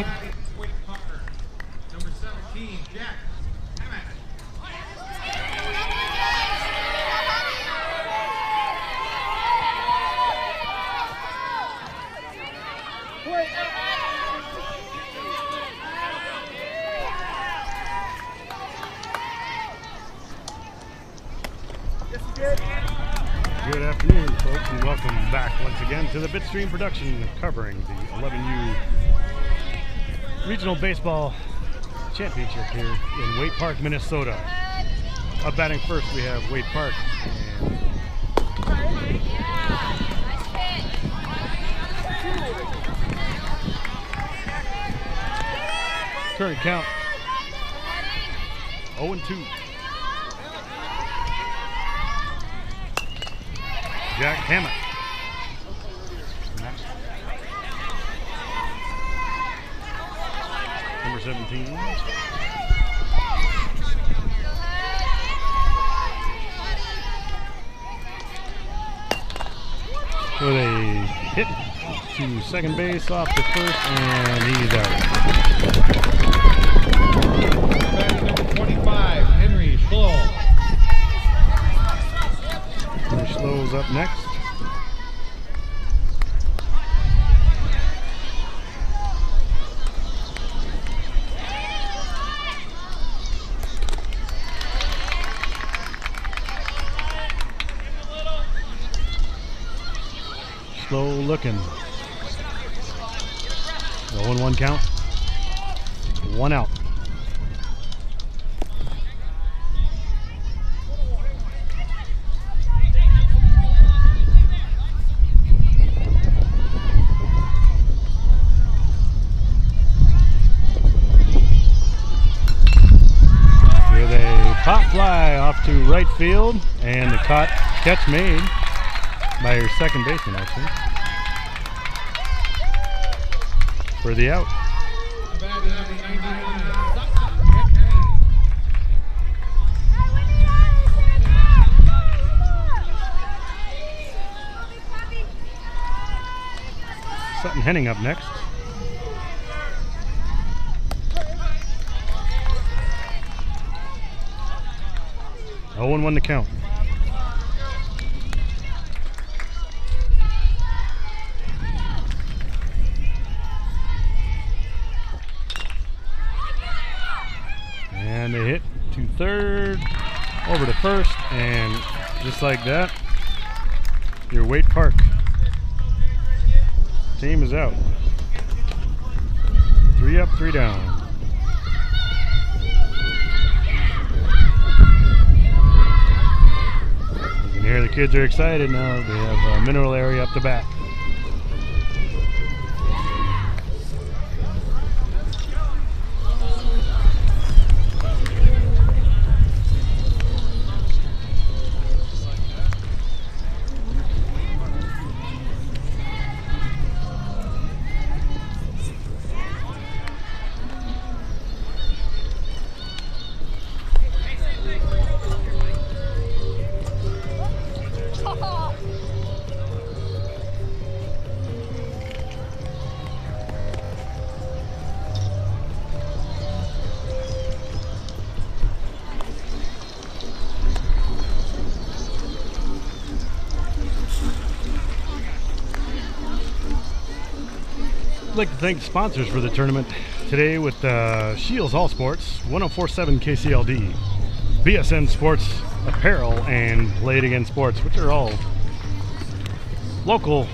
batting, Waite Pucker. Number 17, Jack. Good afternoon, folks, and welcome back once again to the Bitstream production covering the 11U Regional Baseball Championship here in Waite Park, Minnesota. Up batting first, we have Waite Park. Current count 0-2. Jack Hammett. Number 17. With a hit to second base off to first, and he's out. Number 25, Henry Schloll. Slow's up next. Slow looking. 0-1 count. 1 out. Pop fly off to right field, and the catch made by your second baseman, actually, for the out. Sutton Henning up next. Oh, 0-1 to count. And they hit to third, over to first, and just like that, your Waite Park team is out. 3 up, 3 down. Here the kids are excited now. They have a mineral area up the back. I'd like to thank the sponsors for the tournament today with Shields All Sports, 104.7 KCLD, BSN Sports Apparel, and Play It Again Sports, which are all local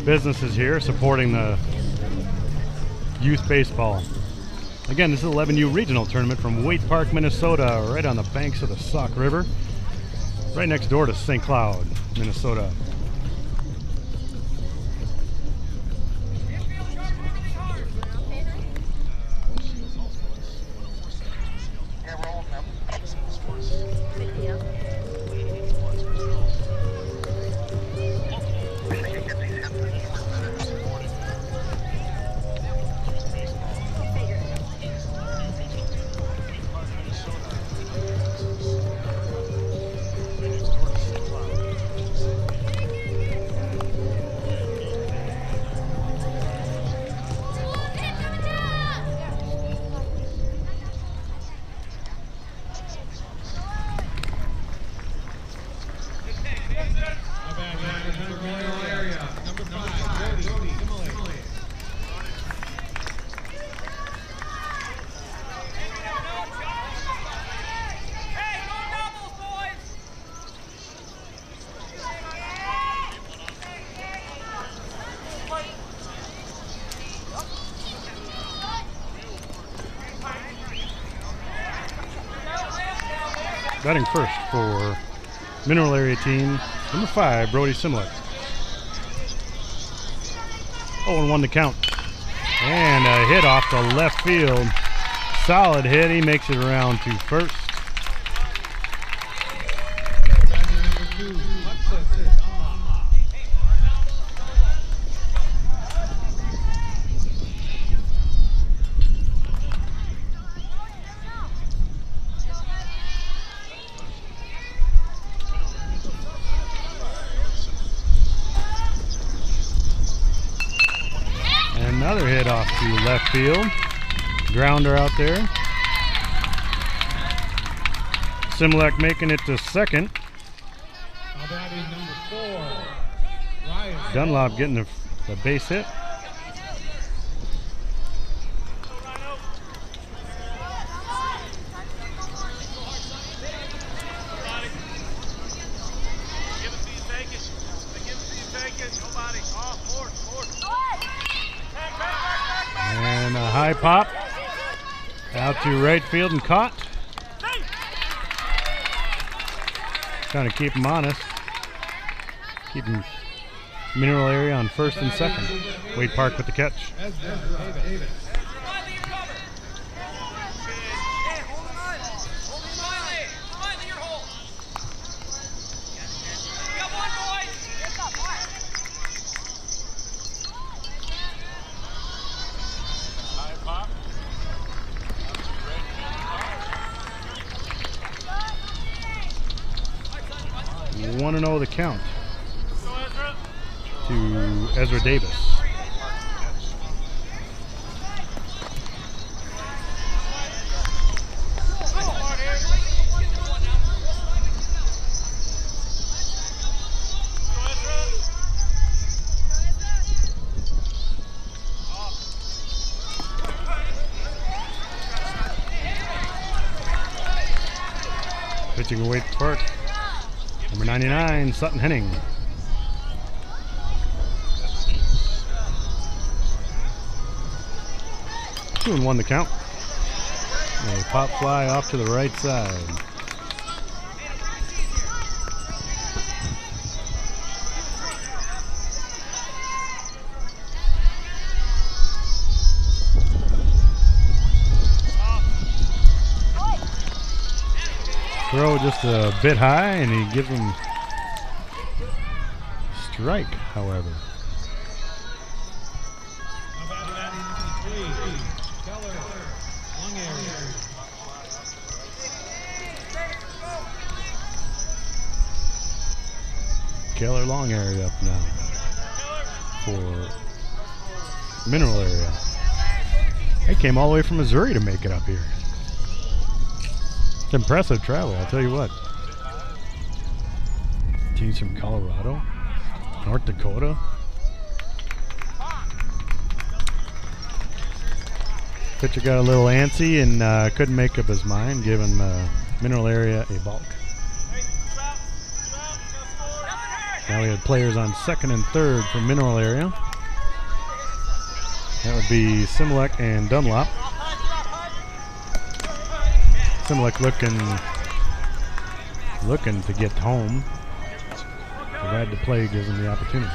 businesses here supporting the youth baseball. Again, this is the 11U Regional Tournament from Waite Park, Minnesota, right on the banks of the Sauk River, right next door to St. Cloud, Minnesota. batting first for Mineral Area team number 5, Brody Simlick. 0-1 to count. And a hit off the left field. Solid hit. He makes it around to first. Another hit off to left field. Grounder out there. Simlek making it to second. Dunlop getting the base hit. And a high pop out to right field and caught. Trying to keep him honest. Keeping Mineral Area on first and second. Waite Park with the catch. One and 0 the count to Ezra Davis. Pitching away to Park. Number 99, Sutton Henning. 2-1 the count. A pop fly off to the right side. Throw just a bit high, and he gives him strike, however. Keller long area up now for Mineral Area. They came all the way from Missouri to make it up here. It's impressive travel, I'll tell you what. Teams from Colorado, North Dakota. Pitcher got a little antsy and couldn't make up his mind, giving Mineral Area a balk. Now we had players on second and third for Mineral Area. That would be Simlek and Dunlop. Simlek looking to get home. Provided the play gives him the opportunity.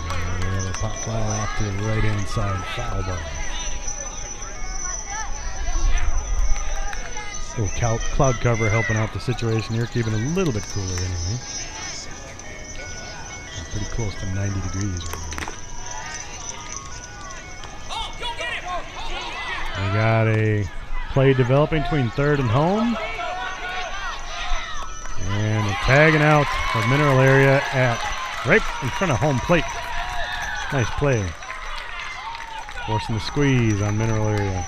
And we have a pop fly off to the right hand side, foul ball. Little cloud cover helping out the situation here, keeping it a little bit cooler anyway. Pretty close to 90 degrees right now. We got a play developing between third and home. And a tagging out of Mineral Area at right in front of home plate. Nice play. Forcing the squeeze on Mineral Area.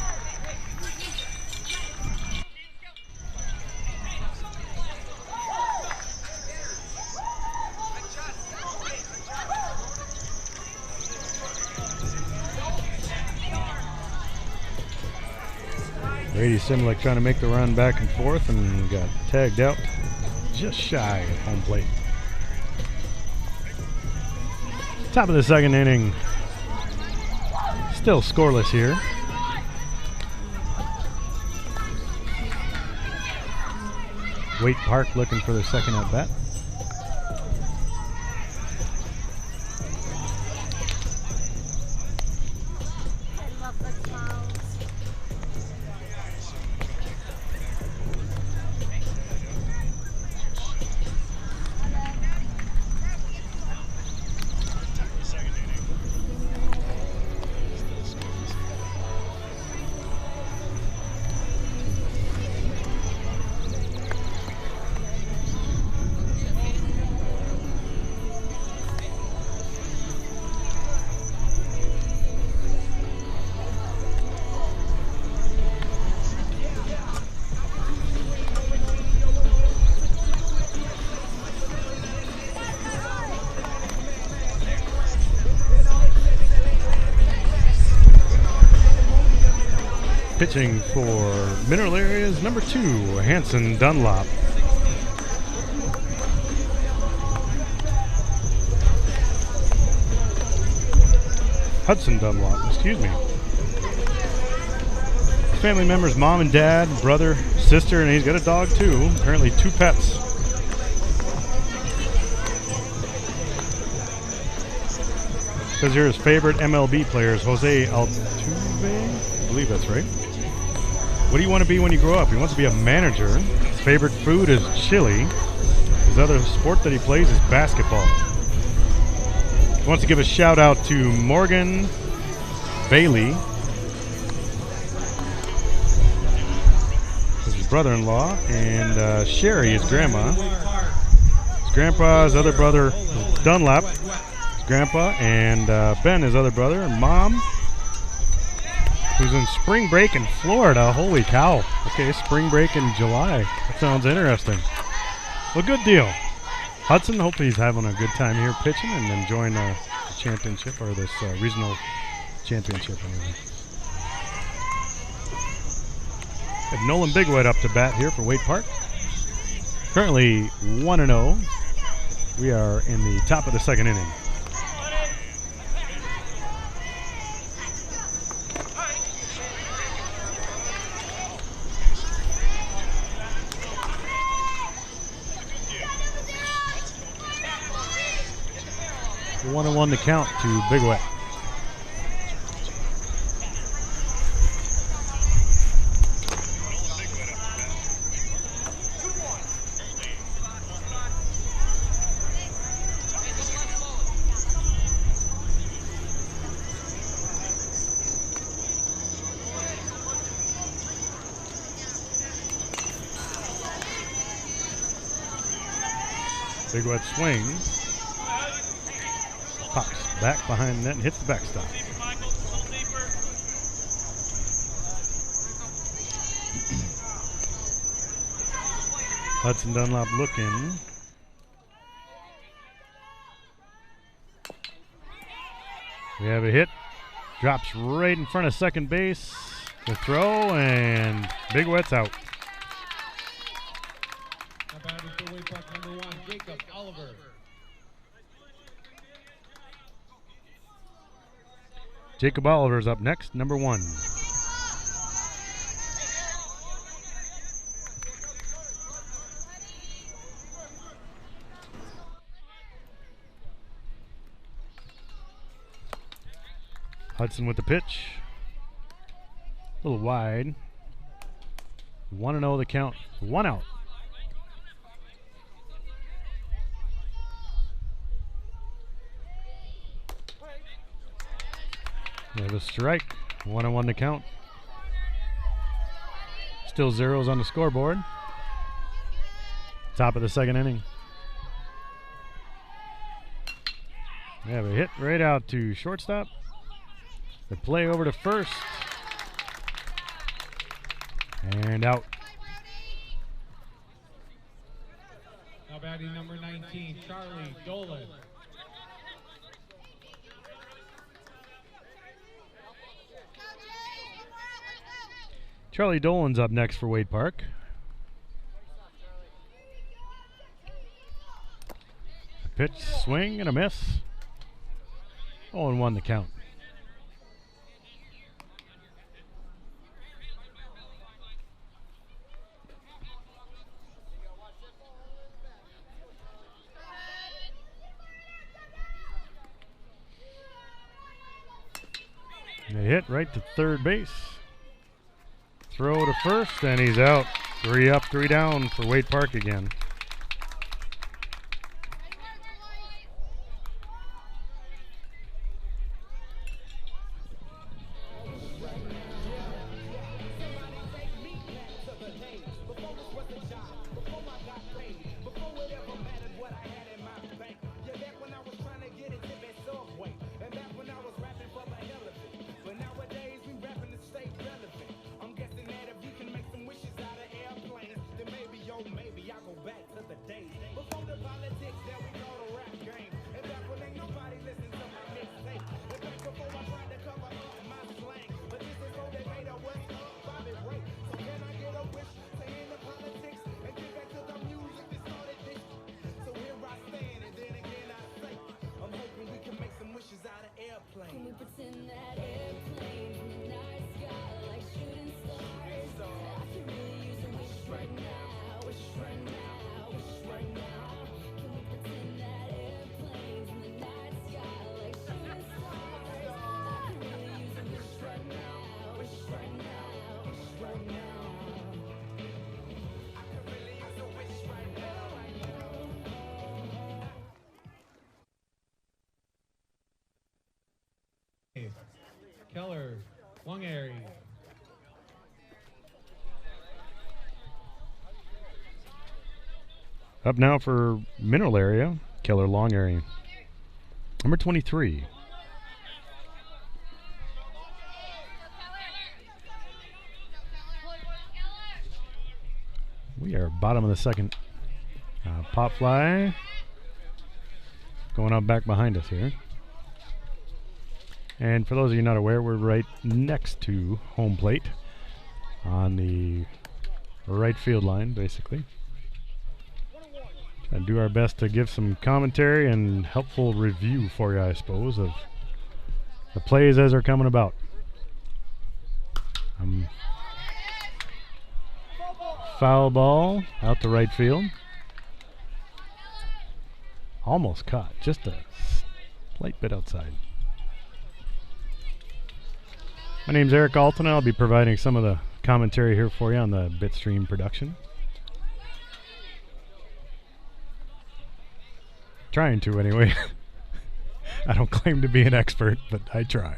Brady Simlick trying to make the run back and forth and got tagged out just shy of home plate. Top of the second inning. Still scoreless here. Waite Park looking for their second at bat. Pitching for Mineral Areas, number 2, Hanson Dunlop. Hudson Dunlop, excuse me. Family members, mom and dad, brother, sister, and he's got a dog too. Apparently 2 pets. Says here his favorite MLB player is Jose Altuve. I believe that's right. What do you want to be when you grow up? He wants to be a manager. His favorite food is chili. His other sport that he plays is basketball. He wants to give a shout out to Morgan Bailey, his brother-in-law, and Sherry, his grandma. His grandpa, his other brother Dunlap, his grandpa, and Ben, his other brother, and mom, who's in spring break in Florida. Holy cow. Okay, spring break in July. That sounds interesting. Well, good deal. Hudson, hopefully he's having a good time here pitching and enjoying the championship, or this regional championship. Anyway. Have Nolan Bigwood up to bat here for Waite Park. Currently 1-0. We are in the top of the second inning. One and 1 to count to Big Wet. Big Wet swings. Pops back behind the net and hits the backstop. Hudson Dunlop looking. We have a hit. Drops right in front of second base. The throw, and Big Wet's out. Number 1, Jacob Oliver. Jacob Oliver's up next, number 1. Hudson with the pitch. A little wide. 1-0 the count. 1 out. We have a strike. 1-1 to count. Still zeros on the scoreboard. Top of the second inning. We have a hit right out to shortstop. The play over to first. And out. Now batting number 19, Charlie Dolan. Charlie Dolan's up next for Waite Park. A pitch, swing, and a miss. 0-1 the count. A hit right to third base. Throw to first, and he's out. 3 up, 3 down for Waite Park again. Keller, Long area. Up now for Mineral Area, Keller Long area. Number 23. We are bottom of the second. Pop fly going up back behind us here. And for those of you not aware, we're right next to home plate on the right field line, basically. And do our best to give some commentary and helpful review for you, I suppose, of the plays as they're coming about. Foul ball out to right field. Almost caught, just a slight bit outside. My name's Eric Alton. I'll be providing some of the commentary here for you on the Bitstream production. Trying to, anyway. I don't claim to be an expert, but I try.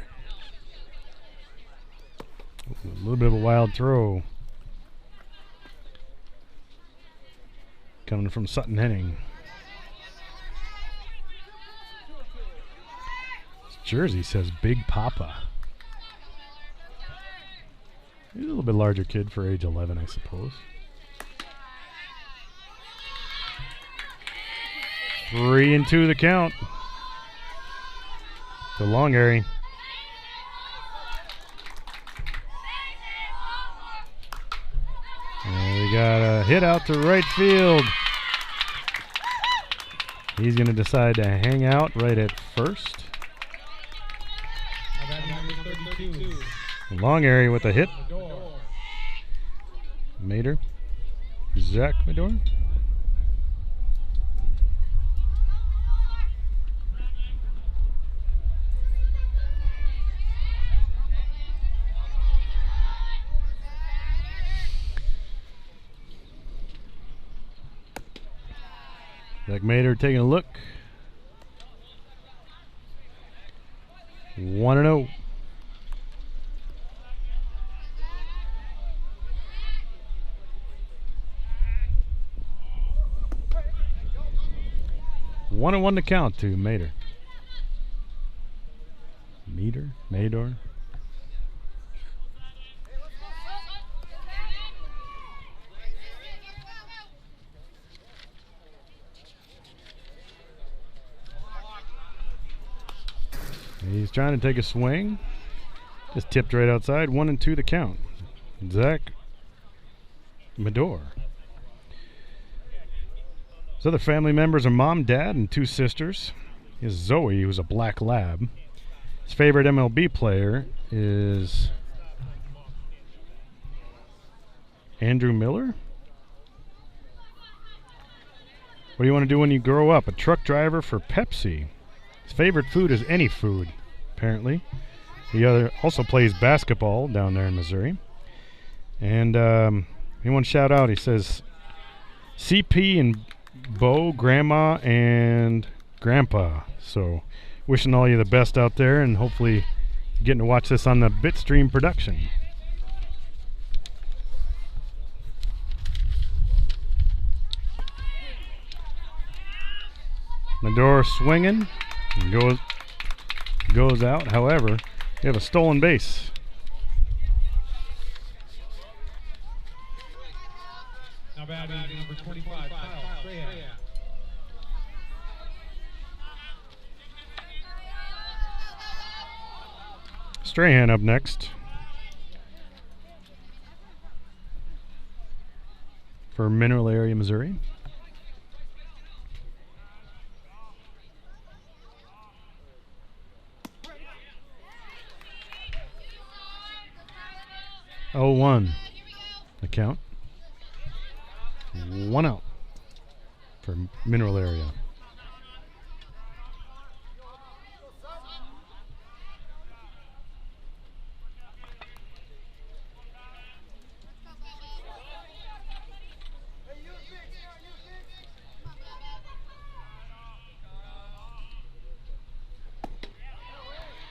A little bit of a wild throw. Coming from Sutton Henning. His jersey says Big Papa. He's a little bit larger kid for age 11, I suppose. 3-2 the count. To Long area. And we got a hit out to right field. He's going to decide to hang out right at first. Long area with a hit. Mater. Zach Medor. Zach Mater taking a look. 1-0. One and one to count to Mater. Mador. He's trying to take a swing. Just tipped right outside. 1-2 the count. Zach Medor. His other family members are mom, dad, and 2 sisters. He has Zoe, who's a black lab. His favorite MLB player is Andrew Miller. What do you want to do when you grow up? A truck driver for Pepsi. His favorite food is any food, apparently. He also plays basketball down there in Missouri. And he wants to shout out, he says, CP and Bo, Grandma, and Grandpa. So wishing all you the best out there, and hopefully getting to watch this on the Bitstream production. The door swinging and goes out. However, you have a stolen base. Now batting number 25, Kyle Strahan. Strahan up next for Mineral Area, Missouri. Oh, 1 the count. 1 out for Mineral Area.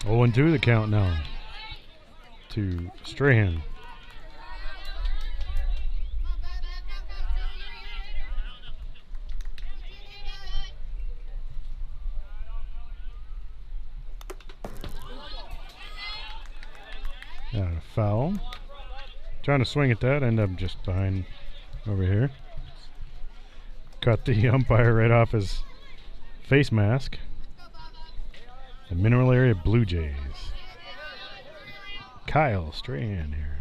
Oh, 2 the count now to Strahan. A foul. Trying to swing at that, end up just behind over here. Cut the umpire right off his face mask. The Mineral Area Blue Jays. Kyle Strahan here.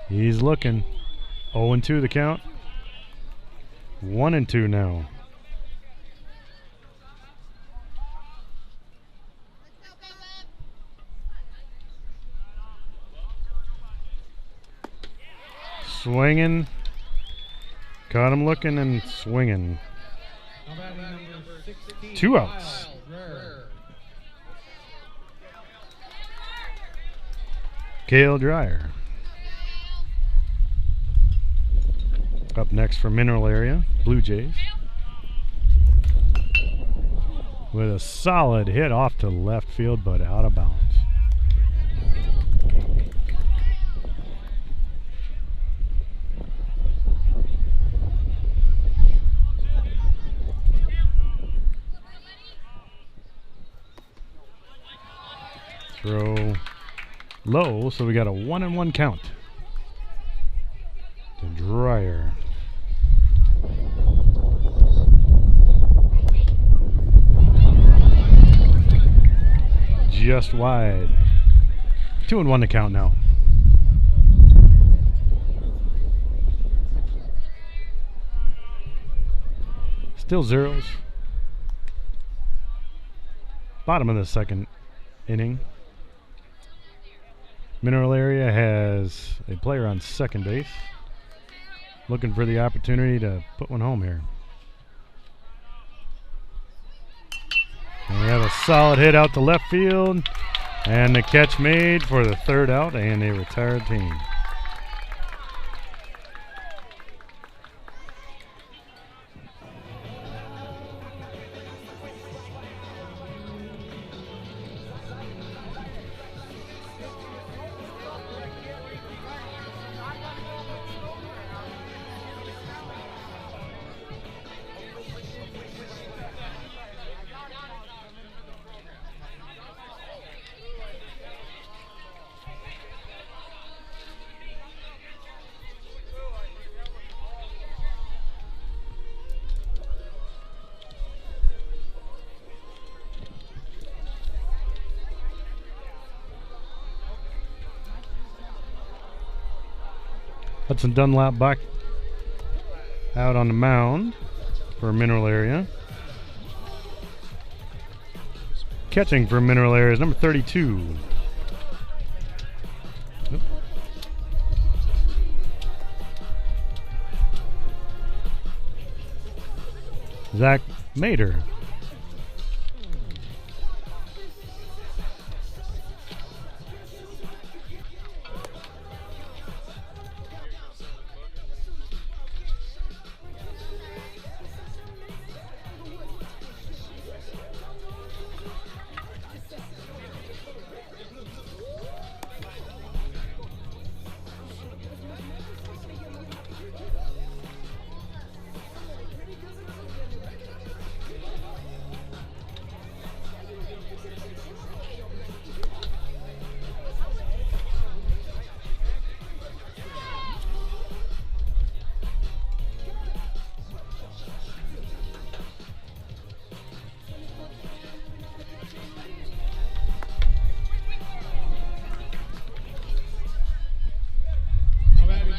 He's looking. 0-2 the count. 1-2 now. Swinging. Caught him looking and swinging. 2 outs. Cale Dreyer. Up next for Mineral Area, Blue Jays. With a solid hit off to left field, but out of bounds. Throw low, so we got a 1-1 count to Dreyer. Just wide. 2-1 to count now. Still zeros. Bottom of the second inning. Mineral Area has a player on second base, looking for the opportunity to put one home here. And we have a solid hit out to left field, and the catch made for the 3rd out, and a retired team. Hudson Dunlap back out on the mound for Mineral Area. Catching for Mineral Area is number 32. Oop. Zach Mater.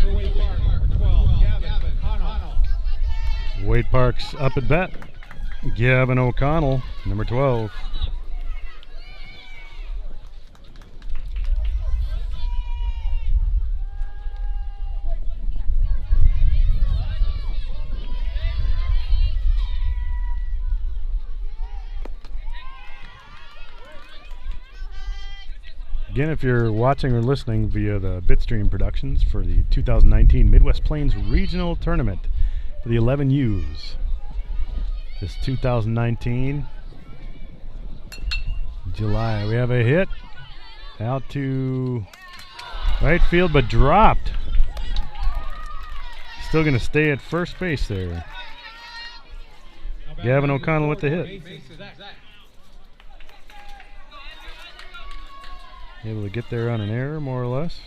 for Waite Park, number 12, Gavin O'Connell. Waite Park's up at bat. Gavin O'Connell, number 12. Again, if you're watching or listening via the Bitstream Productions for the 2019 Midwest Plains Regional Tournament for the 11U's. This 2019 July. We have a hit out to right field, but dropped. Still going to stay at first base there. Gavin O'Connell with the hit. Able to get there on an error, more or less.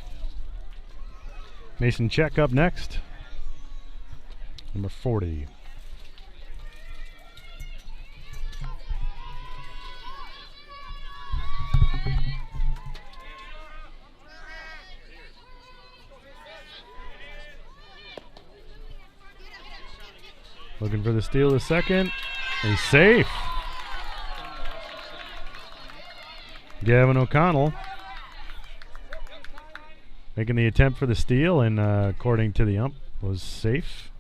Mason Check up next. Number 40. Looking for the steal the second. He's safe. Gavin O'Connell making the attempt for the steal, and according to the ump, was safe.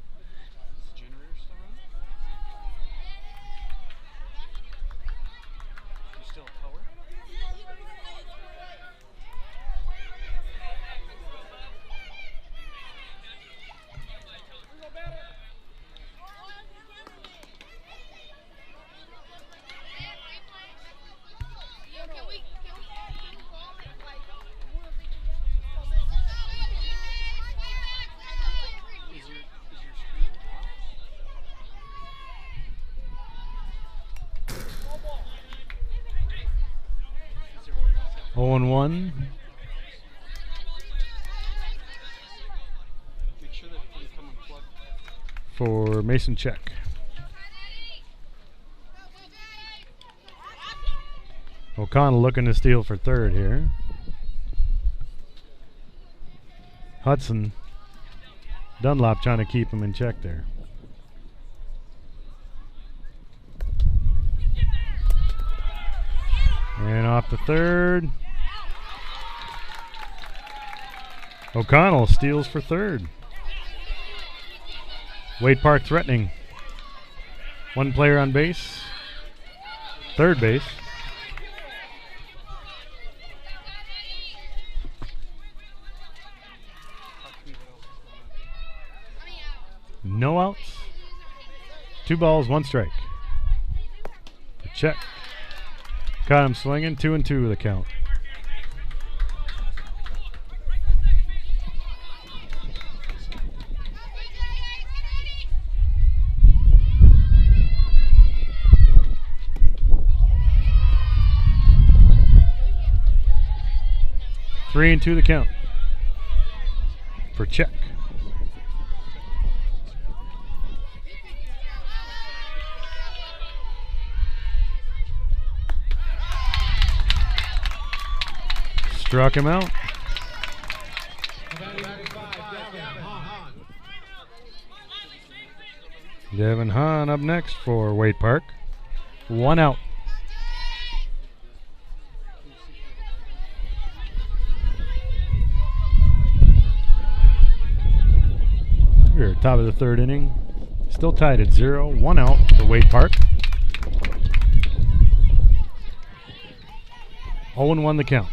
And 1 for Mason Check. O'Connell looking to steal for third here. Hudson Dunlop trying to keep him in check there. And off the third. O'Connell steals for third. Waite Park threatening. One player on base. Third base. No outs. 2 balls, 1 strike. Check. Caught him swinging. 2-2 the count. Three and 2 the count for Check. Struck him out. Devin Hahn up next for Waite Park. 1 out. We're top of the 3rd inning. Still tied at 0. 1 out for Waite Park. 0-1 the count.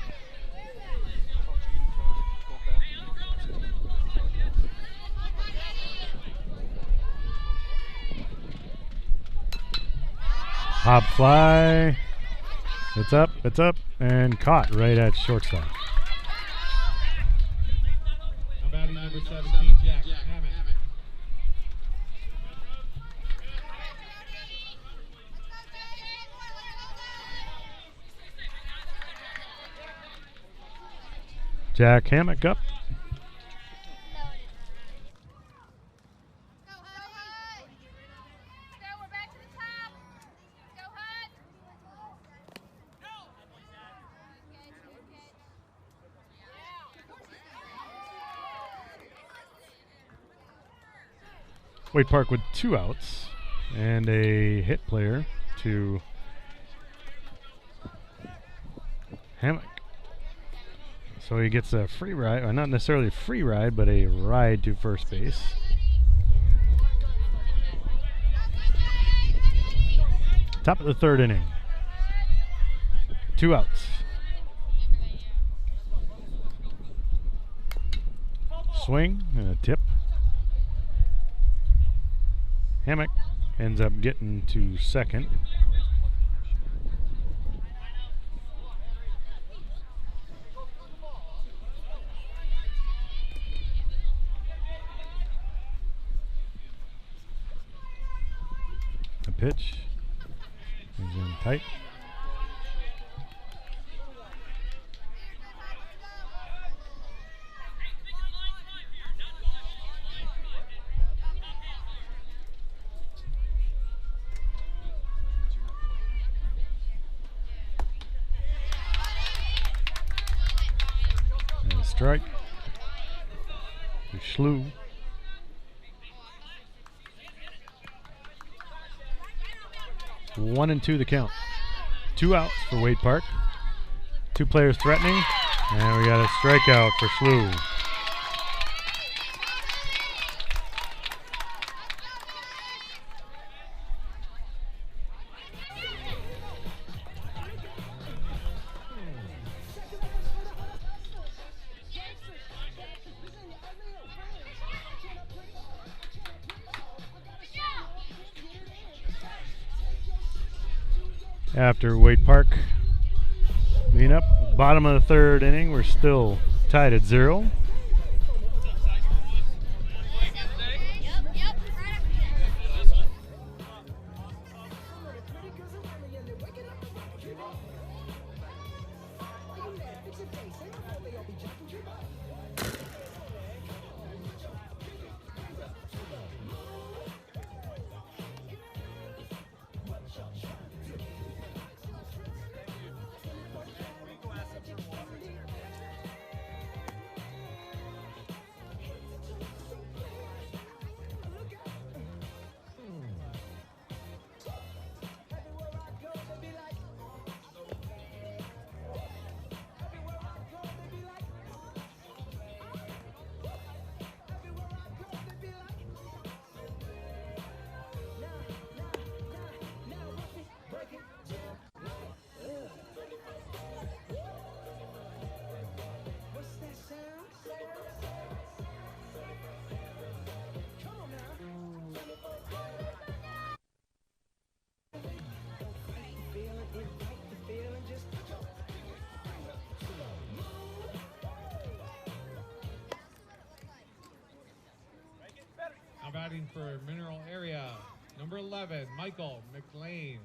Hop fly. It's up, and caught right at shortstop. Batting number 17, Jack Hammett. Jack Hammock up. Waite Park with 2 outs and a hit player to Hammock. So he gets a free ride, or not necessarily a free ride, but a ride to first base. Top of the 3rd inning. 2 outs. Swing and a tip. Hammock ends up getting to second. A pitch. He's in tight. And a strike. To Schlew. One and 2 the count. 2 outs for Waite Park. 2 players threatening. And we got a strikeout for Schlew. After Waite Park being up, bottom of the 3rd inning, we're still tied at 0. Now batting for Mineral Area, number 11, Michael McLean.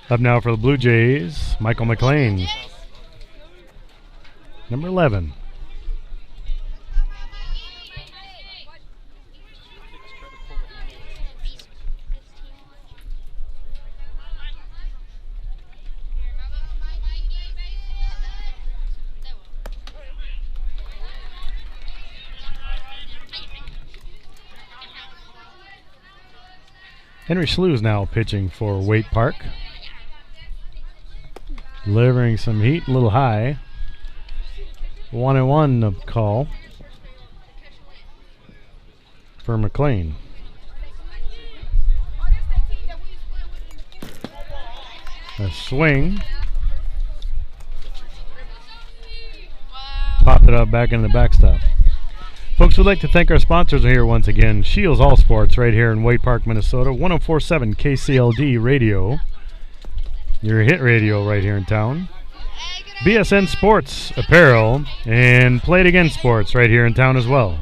Up now for the Blue Jays, Michael McLean. Number 11. Henry Schlew is now pitching for Waite Park. Delivering some heat, a little high. 1-1 call for McLean. A swing. Popped it up back into the backstop. Folks, we'd like to thank our sponsors here once again. Shields All Sports right here in Waite Park, Minnesota. 104.7 KCLD Radio. Your hit radio right here in town. BSN Sports Apparel and Play It Again Sports right here in town as well.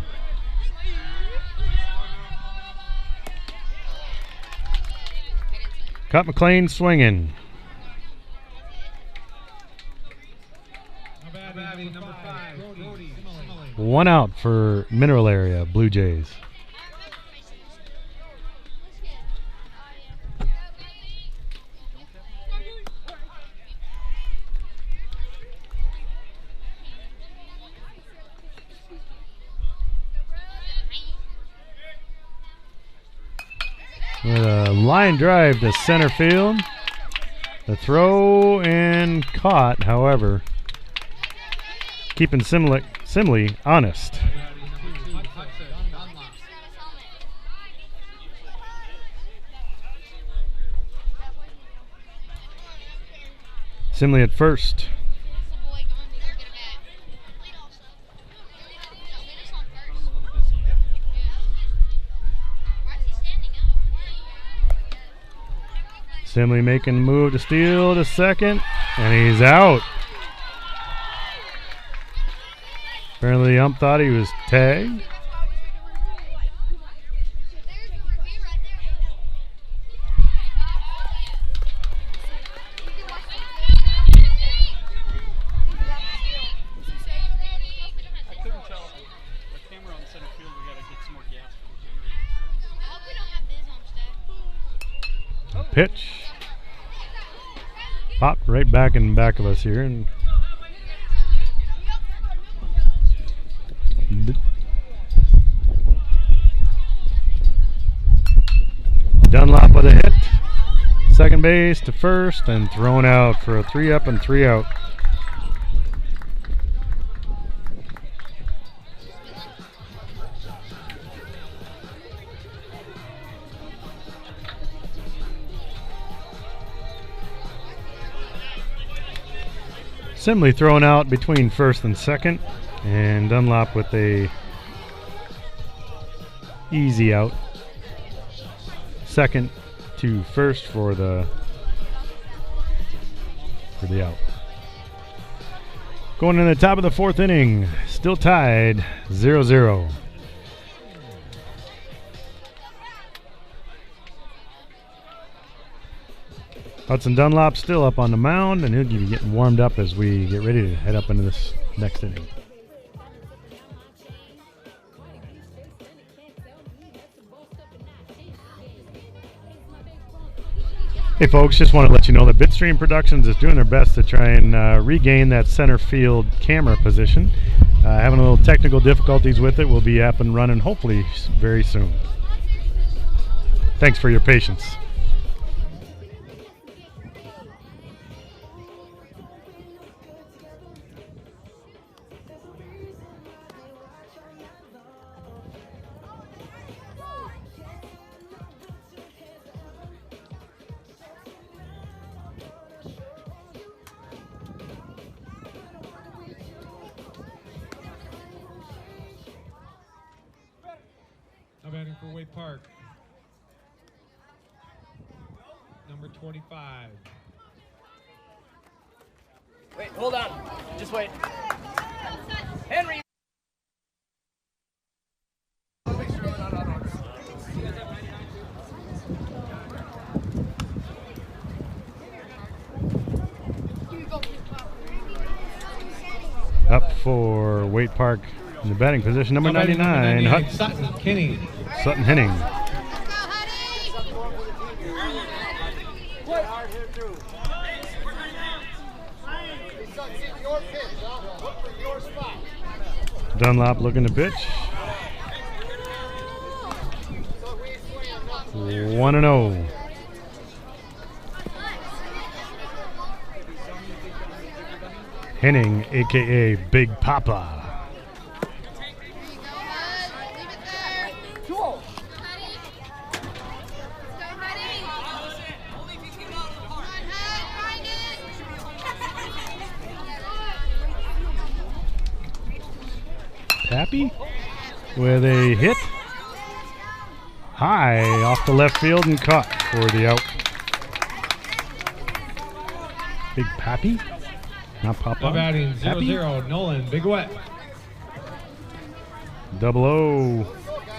Caught McLean swinging. Number 5, Brody. 1 out for Mineral Area Blue Jays. with a line drive to center field. The throw and caught, however, keeping Simley honest. Simley at first. Simley making the move to steal to second, and he's out. Apparently the ump thought he was tagged. Pitch. Popped right back in back of us here. And Dunlop with a hit. Second base to first and thrown out for a 3-up and 3-out. Simley thrown out between first and second, and Dunlop with a easy out. Second to first for the out. Going in the top of the fourth inning, still tied 0-0. Hudson Dunlop still up on the mound, and he'll be getting warmed up as we get ready to head up into this next inning. Hey folks, just want to let you know that Bitstream Productions is doing their best to try and regain that center field camera position. Having a little technical difficulties with it. We'll be up and running hopefully very soon. Thanks for your patience. Batting for Waite Park, number 25. Wait, hold on. Just wait. Henry. Up for Waite Park in the batting position, number 99, Sutton Henning. Sutton Henning. Dunlop looking to pitch. 1-0. Henning, aka Big Papa. Pappy with a hit high off the left field and caught for the out. Big Pappy, not Papa. Now batting 0-0, Nolan Big Wet. 0-0,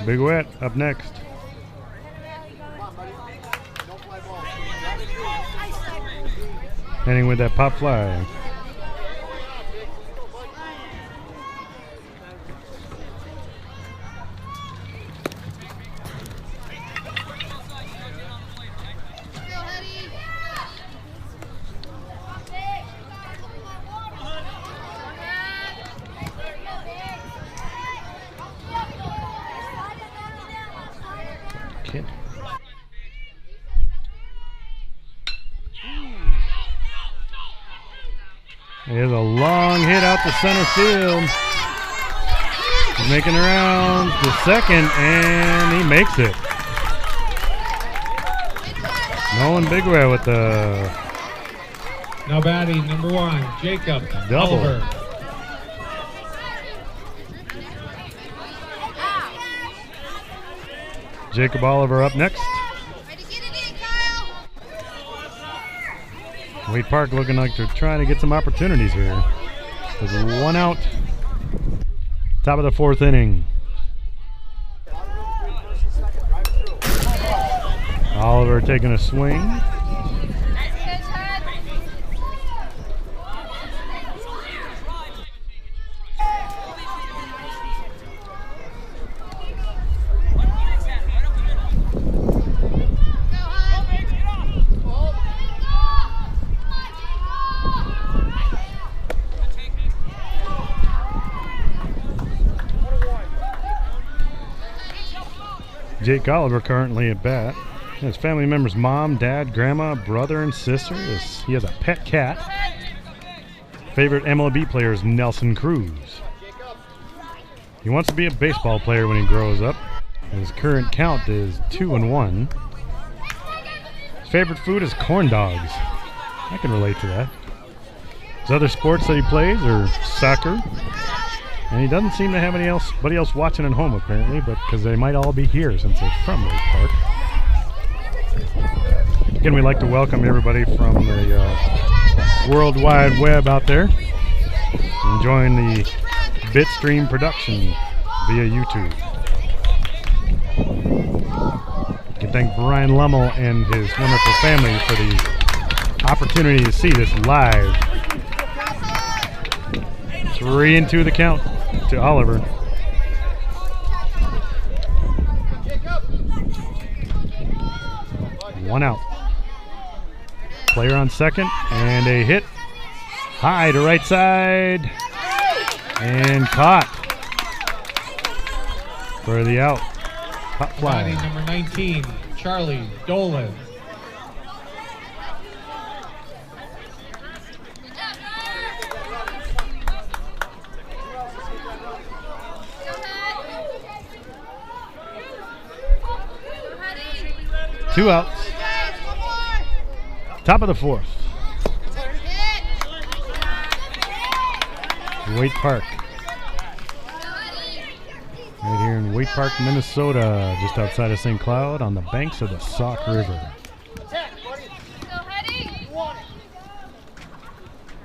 Big Wet up next. Henning with that pop fly. Here's a long hit out to center field. He's making the rounds to second, and he makes it. Nolan Bigwell with the Now batting number 1, Jacob double. Oliver. Jacob Oliver up next. Waite Park looking like they're trying to get some opportunities here. There's 1 out. Top of the 4th inning. Oliver taking a swing. Jake Oliver currently at bat. His family members, mom, dad, grandma, brother, and sister. He has a pet cat. Favorite MLB player is Nelson Cruz. He wants to be a baseball player when he grows up. His current count is 2-1. His favorite food is corn dogs. I can relate to that. His other sports that he plays are soccer. And he doesn't seem to have anybody else watching at home, apparently, but because they might all be here since they're from Waite Park. Again, we'd like to welcome everybody from the World Wide Web out there, enjoying the Bitstream production via YouTube. I can thank Brian Lummel and his wonderful family for the opportunity to see this live. 3-2 the count to Oliver. One out. Player on second, and a hit high to right side, and caught for the out. Pop fly. Batting number 19, Charlie Dolan. Two outs. Top of the 4th. Waite Park. Right here in Waite Park, Minnesota, just outside of St. Cloud on the banks of the Sauk River.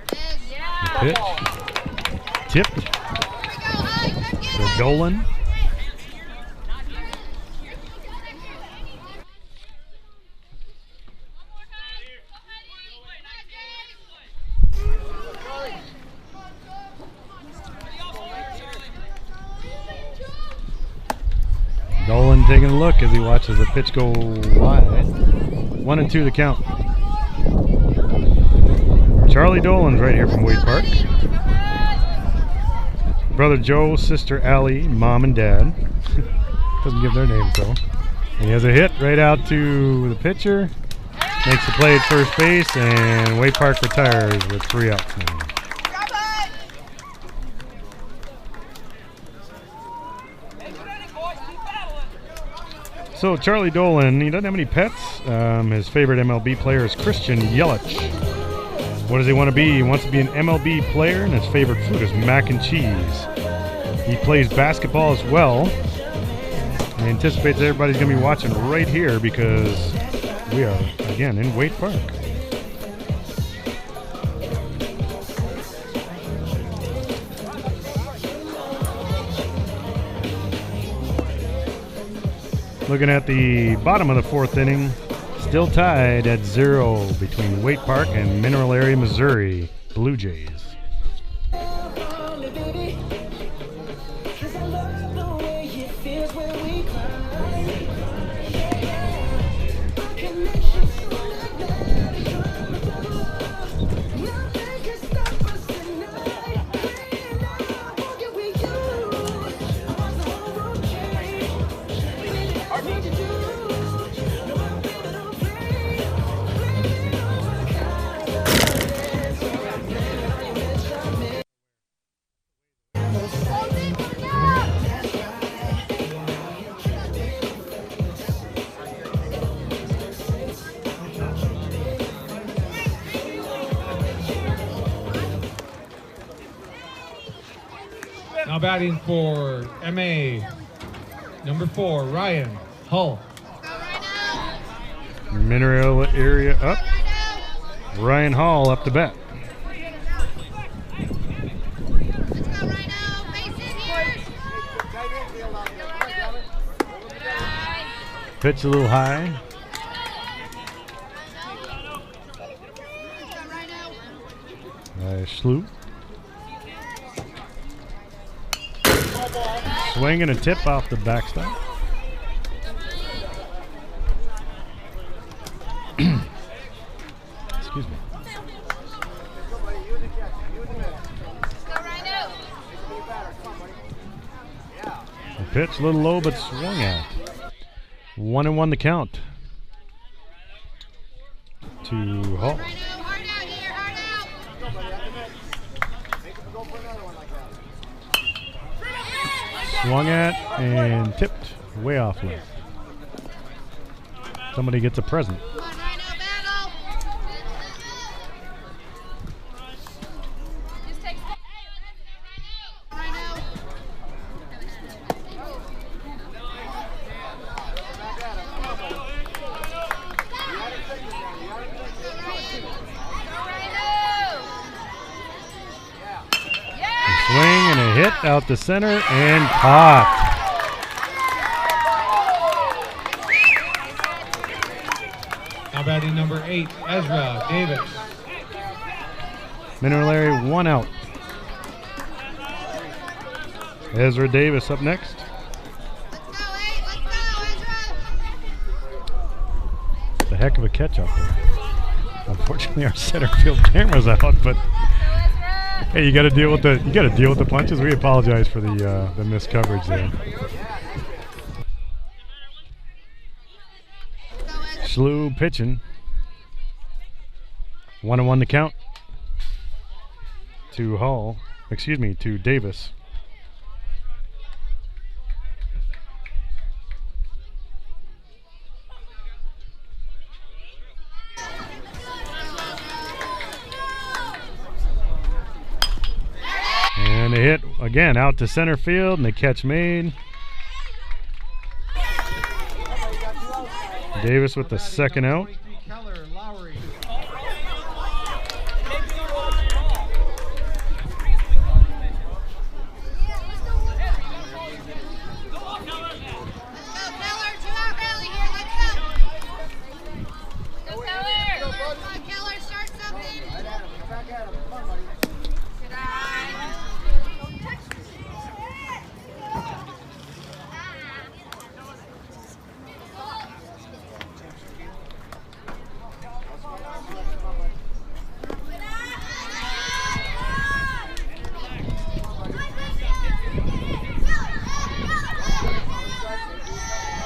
The pitch. Tipped. To Dolan. Dolan taking a look as he watches the pitch go wide. 1-2 the count. Charlie Dolan's right here from Waite Park. Brother Joe, sister Allie, mom and dad. Doesn't give their names though. And he has a hit right out to the pitcher. Makes the play at first base, and Waite Park retires with 3 outs now. So Charlie Dolan, he doesn't have any pets. His favorite MLB player is Christian Yelich. What does he want to be? He wants to be an MLB player, and his favorite food is mac and cheese. He plays basketball as well. He anticipates everybody's going to be watching right here because we are, again, in Waite Park. Looking at the bottom of the 4th inning, still tied at 0 between Waite Park and Mineral Area, Missouri Blue Jays. Now batting for MA, number 4, Ryan Hull. Mineral area up. Ryan Hall up to bat. Pitch a little high. Slew. Swing and a tip off the backstop. Excuse me. A pitch, a little low, but swung at. 1-1 the count to Hall. Swung at and tipped way off left. Somebody gets a present. Swing and a hit out the center and caught. Now batting number 8, Ezra Davis. Mineral area 1 out. Ezra Davis up next. It's a heck of a catch out there. Unfortunately, our center field camera's out, but hey, you got to deal with the punches. We apologize for the missed coverage there. Slew pitching. 1-1 the count to Hall. Excuse me, to Davis. And a hit again out to center field, and the catch made. Davis with the second out.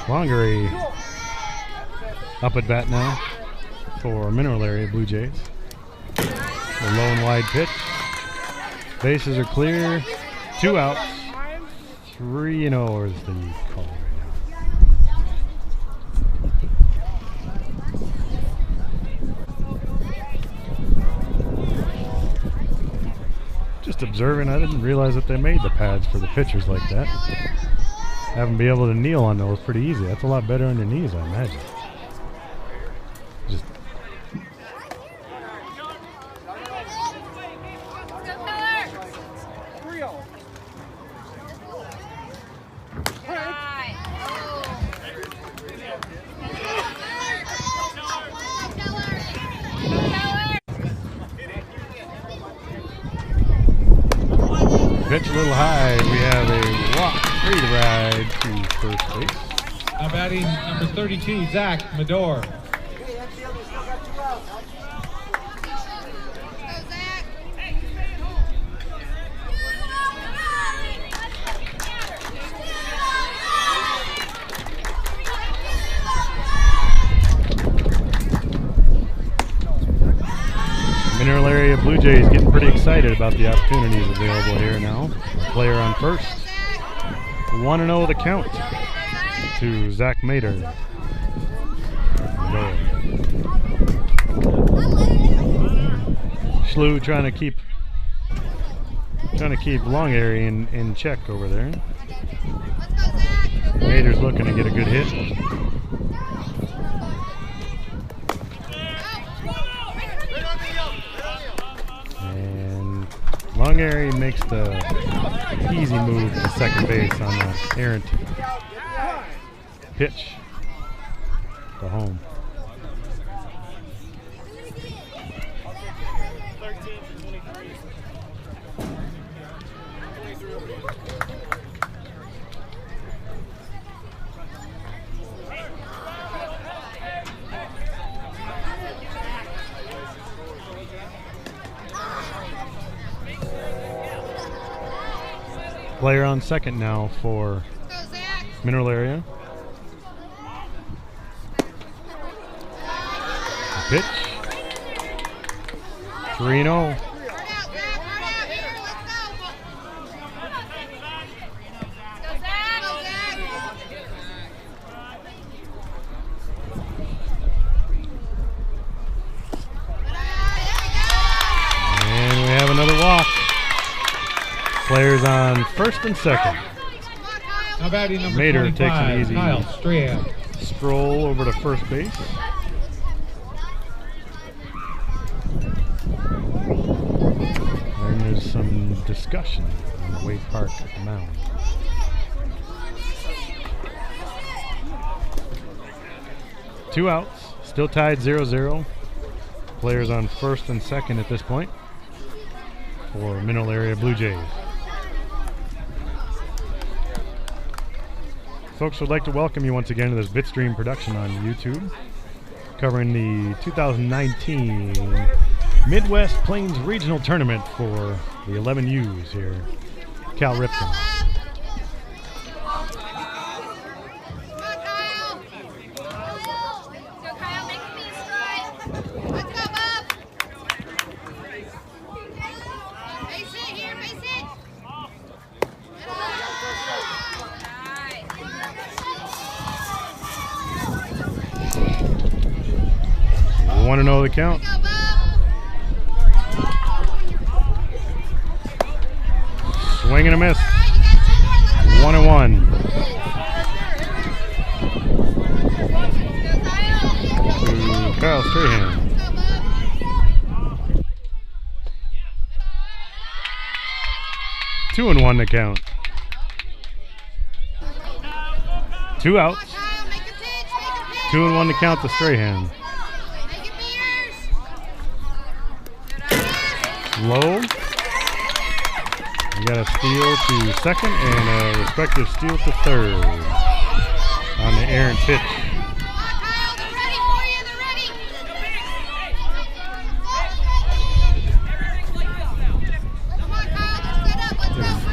Longery up at bat now for Mineral Area Blue Jays. A low and wide pitch. Bases are clear. 2 outs. 3-0 is the call right now. Just observing, I didn't realize that they made the pads for the pitchers like that. Have them be able to kneel on those pretty easy. That's a lot better on your knees, I imagine. Just pitch a little high. We have a walk. Free the ride to first base. Now batting number 32, Zach Medor. Mineral Area Blue Jays getting pretty excited about the opportunities available here now. player on first. 1-0 the count to Zach Mater. Schlu trying to keep long area in check over there. Mater's looking to get a good hit. And long area makes the easy move to second base on the errant pitch to home. Player on second now for Mineral Area. Pitch. 3-0. And we have another walk. Players on first and second. Now batting number Mater 25, takes an easy Kyle Strahan. stroll over to first base. And there's some discussion on the Waite Park mound. Two outs, still tied 0-0. Players on first and second at this point for Mineral Area Blue Jays. Folks, would like to welcome you once again to this Bitstream production on YouTube, covering the 2019 Midwest Plains Regional Tournament for the 11U's here, Cal Ripken. Want to know the count? Swing and a miss. 1-1. To Kyle Strahan. Two and one to count. Two outs. 2-1 to count to Strahan. Low. You got a steal to second and a respective steal to third on the errant pitch.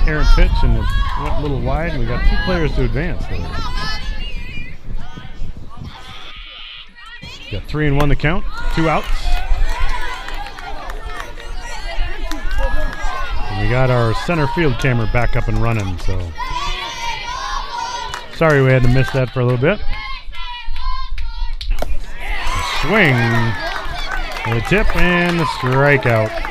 Errant pitch and it went a little wide, and we got two players to advance there. Got 3-1 to count, two outs. We got our center field camera back up and running, so sorry we had to miss that for a little bit. Swing, the tip, and the strikeout.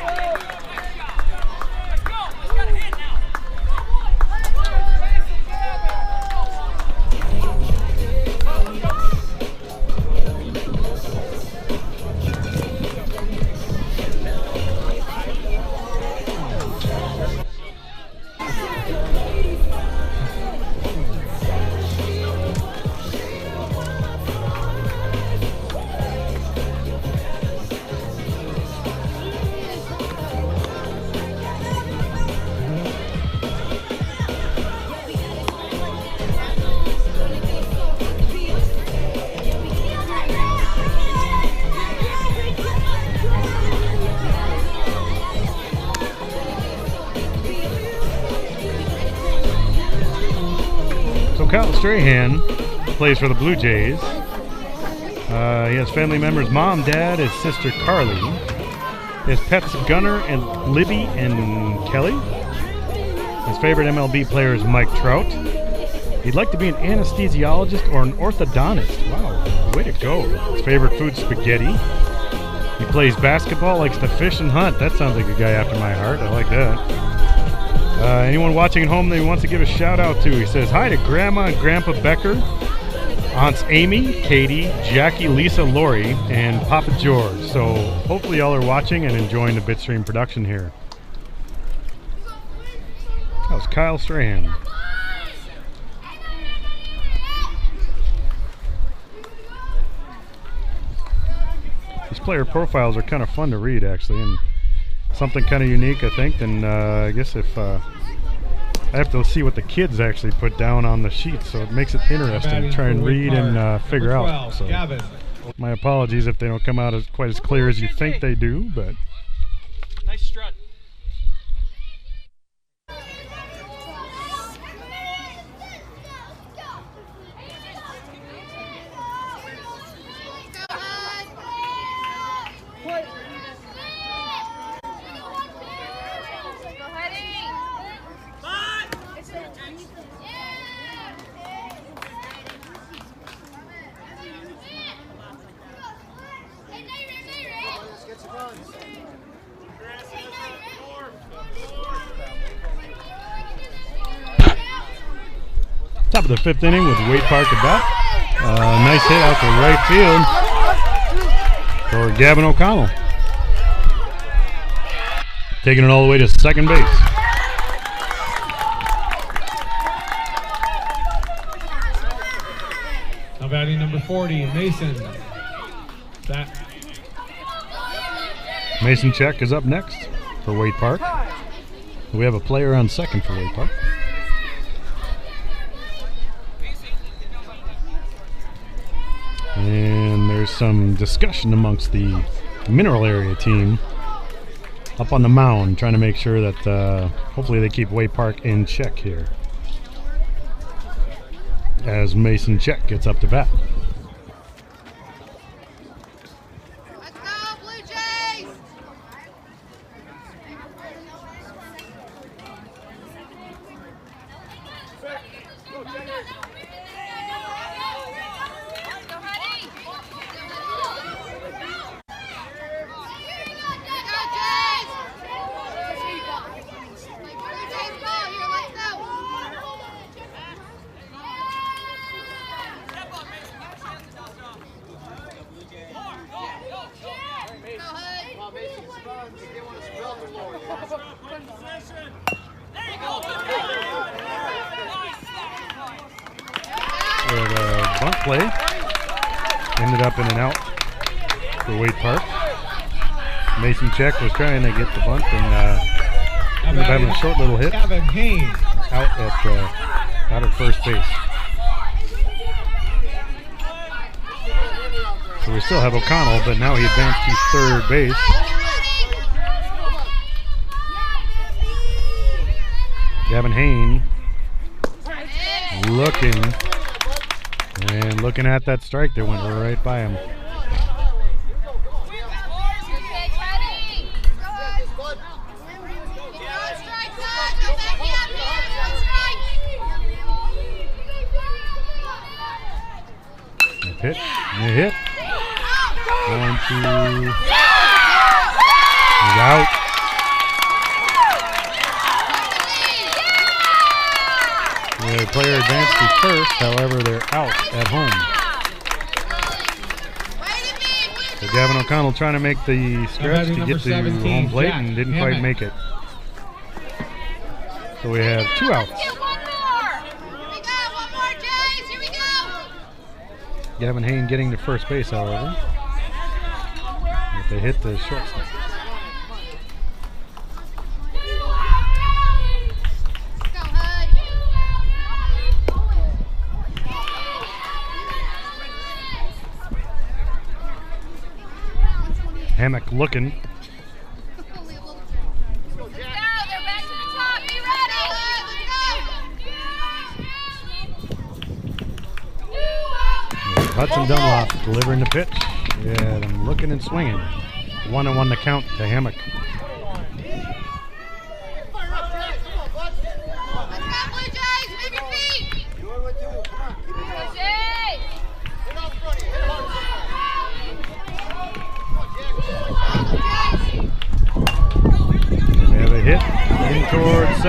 Kyle Strahan plays for the Blue Jays. He has family members, mom, dad, his sister Carly. His pets Gunner and Libby and Kelly. His favorite MLB player is Mike Trout. He'd like to be an anesthesiologist or an orthodontist. Wow, way to go. His favorite food, spaghetti. He plays basketball, likes to fish and hunt. That sounds like a guy after my heart. I like that. Anyone watching at home that he wants to give a shout out to, he says, hi to Grandma and Grandpa Becker, Aunts Amy, Katie, Jackie, Lisa, Lori, and Papa George. So hopefully y'all are watching and enjoying the Bitstream production here. That was Kyle Strahan. These player profiles are kind of fun to read, actually, and something kind of unique, I think. And I guess if I have to see what the kids actually put down on the sheet, so it makes it interesting to try and read and figure out. So my apologies if they don't come out as quite as clear as you think they do, but nice strut. Top of the 5th inning with Waite Park at bat. Nice hit out to right field for Gavin O'Connell. Taking it all the way to second base. Now batting number 40, Mason. Mason Check is up next for Waite Park. We have a player on second for Waite Park. And there's some discussion amongst the mineral area team up on the mound, trying to make sure that hopefully they keep Waite Park in check here as Mason Check gets up to bat. Let's go, Blue Jays! Bunt play ended up in and out for Waite Park. Mason Check was trying to get the bunt and ended up having a short little hit out at first base. So we still have O'Connell, but now he advanced to third base. Gavin Hain looking at that strike that went right by him. Pitch, and a hit. Going to, he's out. The player advanced to first, however, they're out at home. So Gavin O'Connell trying to make the stretch to get to home plate and didn't quite make it. So we have 2 outs. Gavin Hain getting to first base, however. If they hit the shortstop. Hammock looking. Hudson Dunlop delivering the pitch. Yeah, I'm looking and swinging. 1-1 the count to Hammock.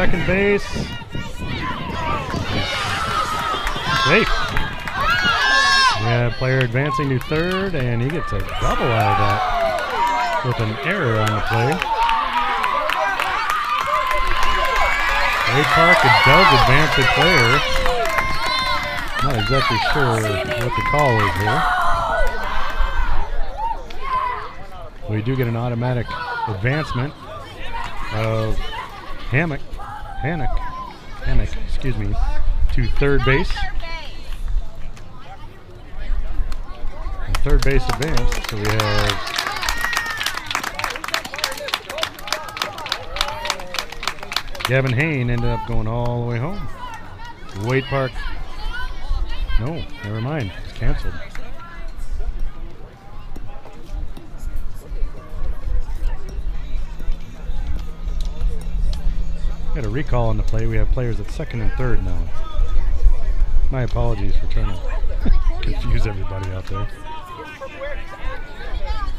second base. Safe. Yeah, player advancing to third, and he gets a double out of that with an error on the play. Waite Park, a does advance a player. Not exactly sure what the call is here. We do get an automatic advancement of Hammock, excuse me, to third base. And third base advanced, so we have Gavin Hain ended up going all the way home. Waite Park, no, never mind, it's canceled. Got a recall on the play. We have players at second and third now. My apologies for trying to confuse everybody out there.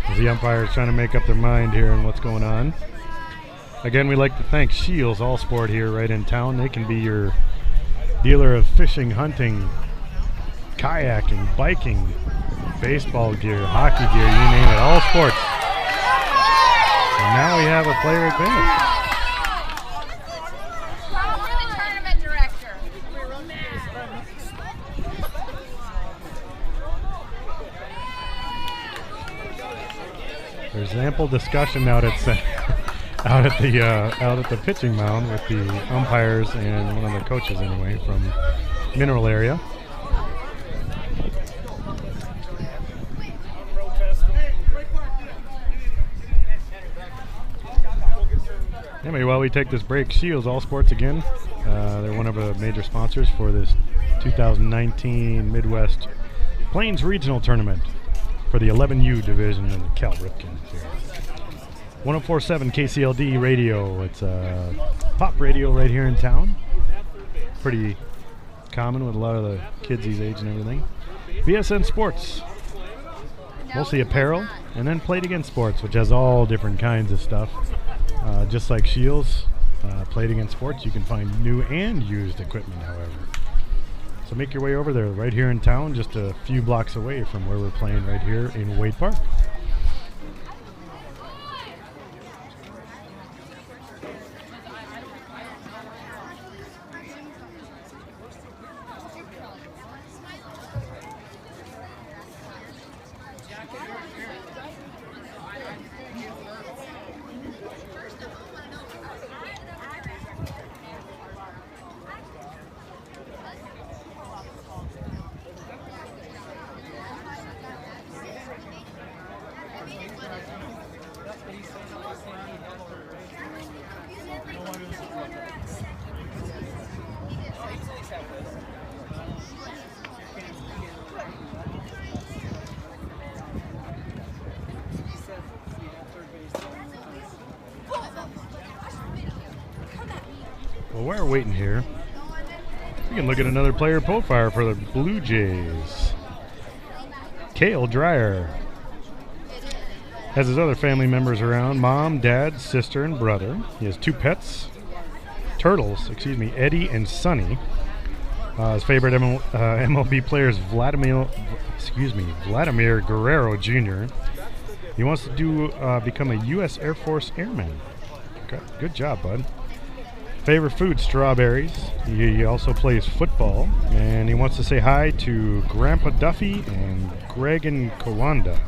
As the umpire is trying to make up their mind here on what's going on. Again, we'd like to thank Shields All Sport here right in town. They can be your dealer of fishing, hunting, kayaking, biking, baseball gear, hockey gear, you name it, all sports. And now we have a player advance. There's ample discussion out at the pitching mound with the umpires and one of the coaches anyway from Mineral area. Anyway, while we take this break, Shields All Sports again. They're one of the major sponsors for this 2019 Midwest Plains Regional Tournament for the 11U division in the Cal Ripken here. 104.7 KCLD radio. It's a pop radio right here in town. Pretty common with a lot of the kids these age and everything. BSN Sports, mostly apparel, and then Played Again Sports, which has all different kinds of stuff. Just like Shields, Played Again Sports, you can find new and used equipment, however. So make your way over there right here in town, just a few blocks away from where we're playing right here in Waite Park. Well, while we're waiting here, we can look at another player profile for the Blue Jays. Cale Dreyer has his other family members around: mom, dad, sister, and brother. He has two pets, turtles, Eddie and Sunny. His favorite MLB player is Vladimir Guerrero Jr. He wants to become a U.S. Air Force airman. Okay, good job, bud. Favorite food, strawberries. He also plays football, and he wants to say hi to Grandpa Duffy and Greg and Kawanda.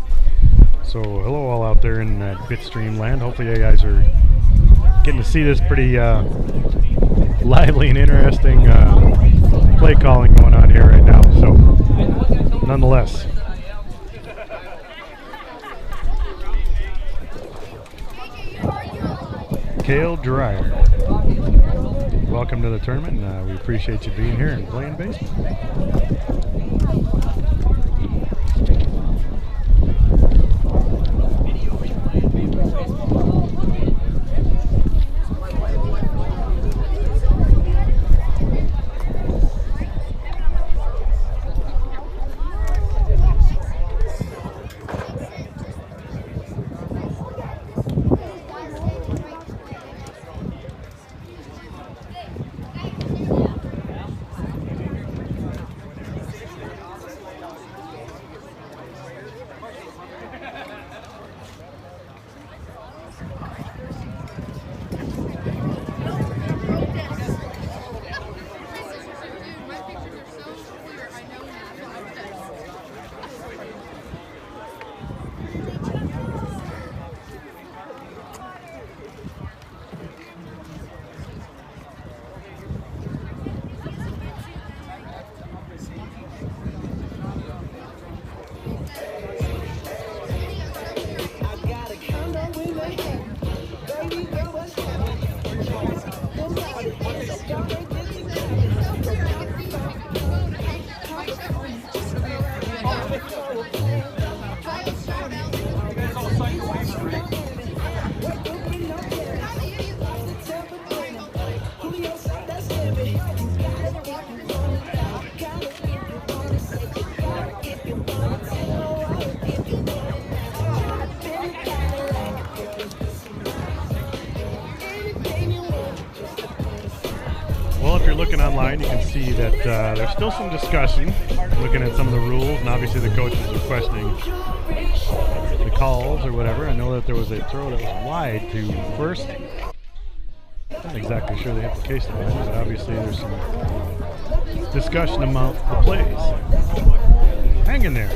So hello all out there in that Bitstream land. Hopefully you guys are getting to see this pretty lively and interesting play calling going on here right now. So nonetheless, Cale Dreyer, welcome to the tournament. We appreciate you being here and playing baseball. line, you can see that there's still some discussion, looking at some of the rules, and obviously the coaches are questioning the calls or whatever. I know that there was a throw that was wide to first. I'm not exactly sure the implication of that, but obviously there's some discussion about the plays. Hang in there.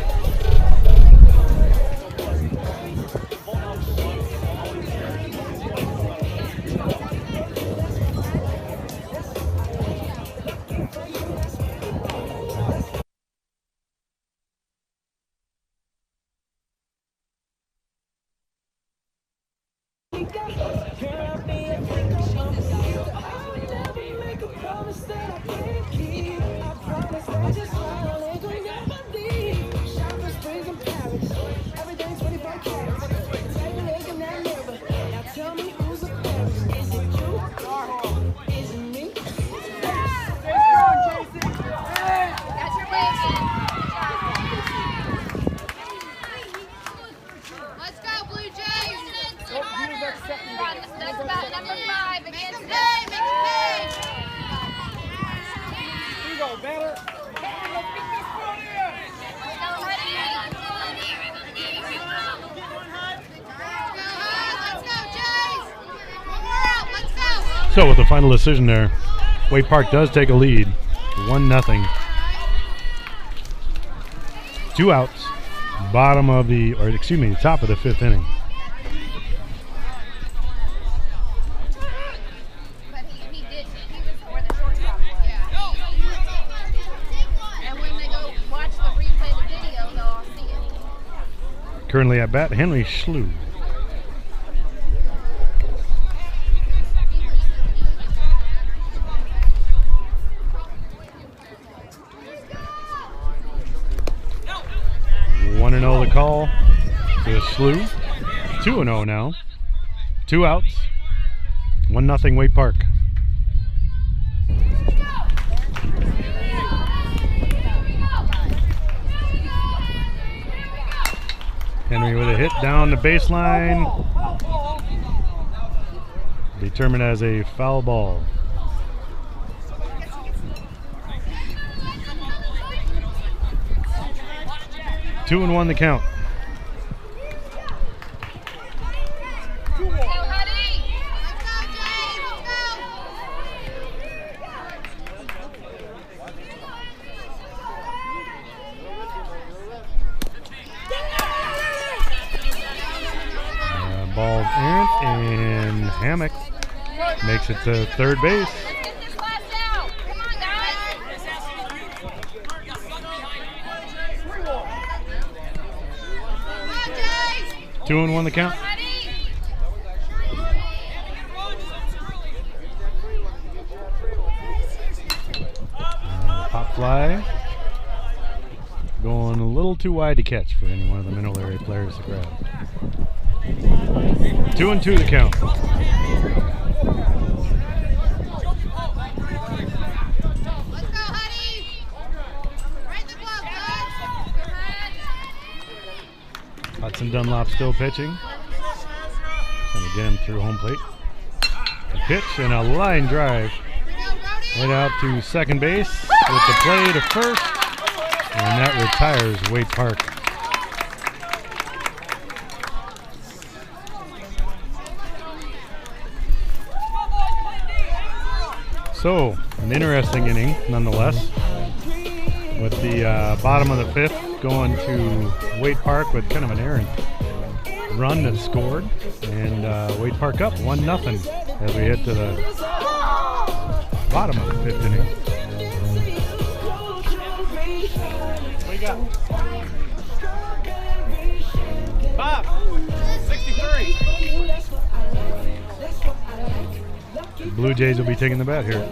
Let's go, Blue Jays! That's about number 5 against Bay. Make a page! Here you go, Banner. Let's go, Jays! One more out, let's go! So with the final decision there, Waite Park does take a lead, 1-0. 2 outs, top of the 5th inning. But he was where the shortstop was. Yeah. And when they go watch the replay of the video, they'll all see it. Currently at bat, Henry Schlew. One and 0 the call to Schlew. 2-0 now. 2 outs. 1-0 Waite Park. Henry with a hit down the baseline. Determined as a foul ball. Two and 1 the count. Ball errant, and Hammock makes it to third base. Two and 1 the count. Pop fly. Going a little too wide to catch for any one of the middle area players to grab. 2 and 2 the count. Let's go, Huddy! Right in the glove, bud! Hudson Dunlop still pitching. Trying to get him through home plate. A pitch and a line drive. Right out to second base with the play to first. And that retires Waite Park. So, an interesting inning nonetheless, with the bottom of the 5th going to Waite Park with kind of an errant run that scored, and Waite Park up 1-0 as we head to the bottom of the 5th inning. What you got? Bob, 63. The Blue Jays will be taking the bat here.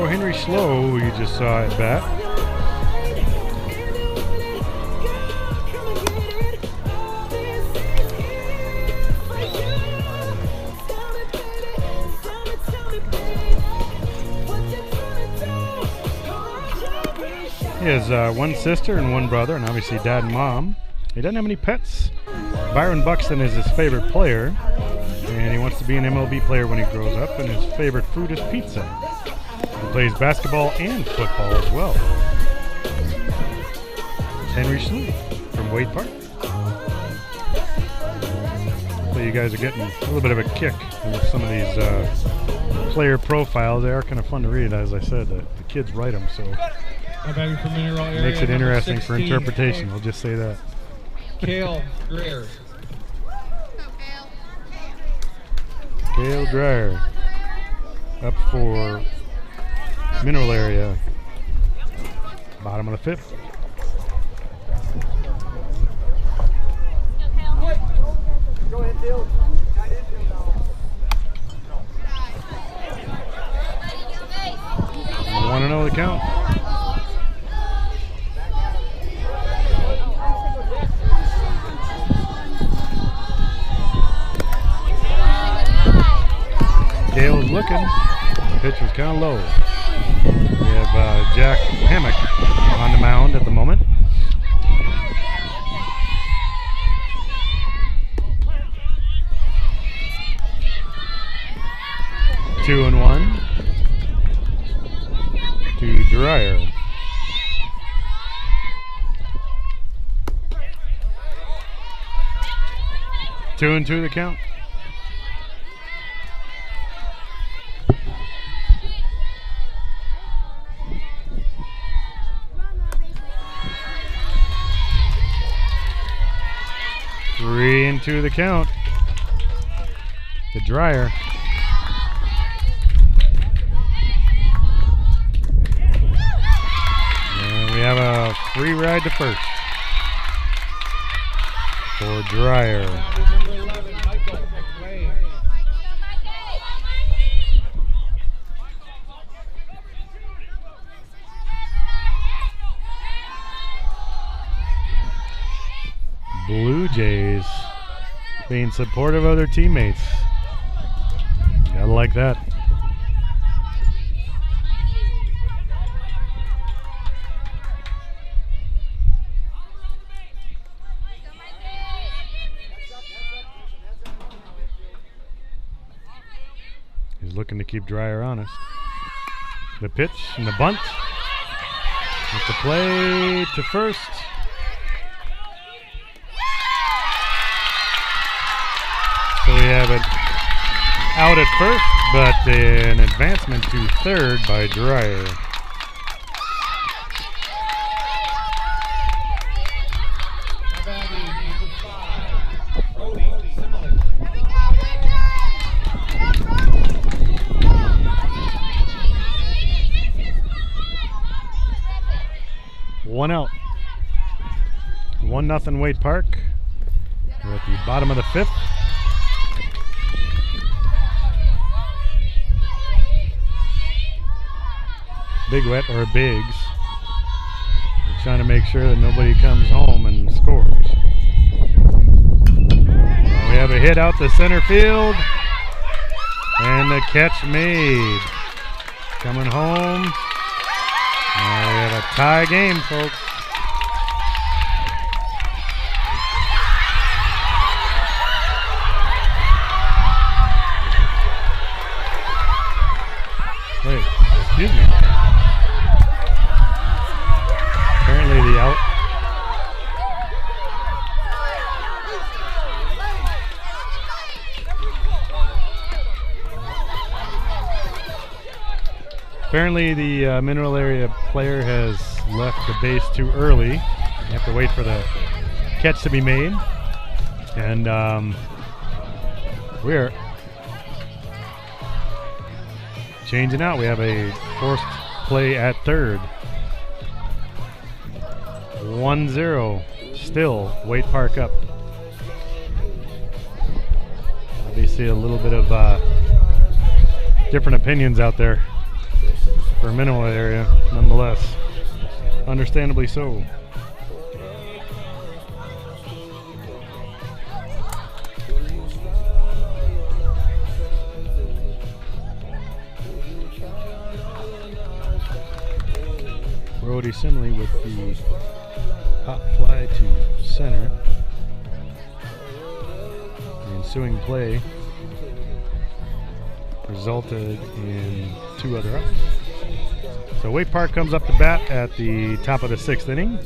Henry Slow, who you just saw at bat, He has one sister and one brother, and obviously dad and mom. He doesn't have any pets. Byron Buxton is his favorite player, and he wants to be an MLB player when he grows up, and his favorite food is pizza. He plays basketball and football as well. Henry Schlu from Waite Park. So you guys are getting a little bit of a kick with some of these player profiles. They are kind of fun to read, as I said. The kids write them, so it makes it interesting for interpretation. We'll just say that. Cale Greer. Cale Dreyer up for Mineral Area. Bottom of the fifth. Go infield. 1-0 the count. Cale's looking. The pitch was kind of low. We have Jack Hammock on the mound at the moment. Two and one to Dreyer. Two and two the count. Three and two the count. To Dreyer. And we have a free ride to first for Dreyer. Number 11, Michael McLean. Blue Jays being supportive of their teammates. Gotta like that. He's looking to keep Dreyer honest. The pitch and the bunt. With the play to first. So we have it out at first, but an advancement to third by Dreyer. One out. 1-0 Waite Park. We're at the bottom of the fifth. Big Wet or Biggs. We're trying to make sure that nobody comes home and scores. We have a hit out to center field. And the catch made. Coming home. And we have a tie game, folks. Wait, excuse me. Apparently the out. Apparently the Mineral Area player has left the base too early. You have to wait for the catch to be made. And we're changing out. We have a forced play at third. 1-0. Still Waite Park up. Obviously a little bit of different opinions out there for Mineral Area, nonetheless. Understandably so. Cody Simley with the pop fly to center. The ensuing play resulted in 2 other outs. So Waite Park comes up to bat at the top of the 6th inning.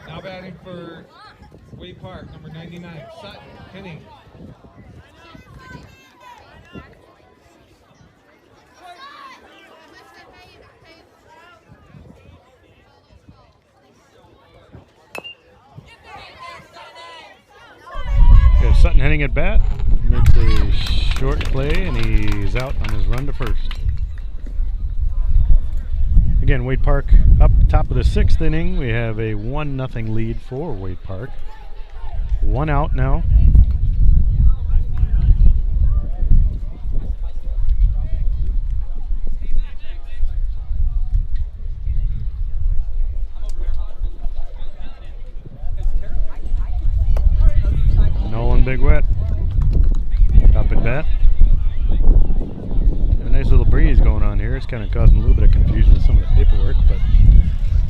Now batting for Waite Park, number 99, Sutton Henning. Okay, Sutton Henning at bat. Makes a short play and he's out on his run to first. Again, Waite Park up top of the 6th inning. We have a 1-0 lead for Waite Park. 1 out now. Nolan Big Wet up at bat. A nice little breeze going on here. It's kind of causing a little bit of confusion with some of the paperwork, but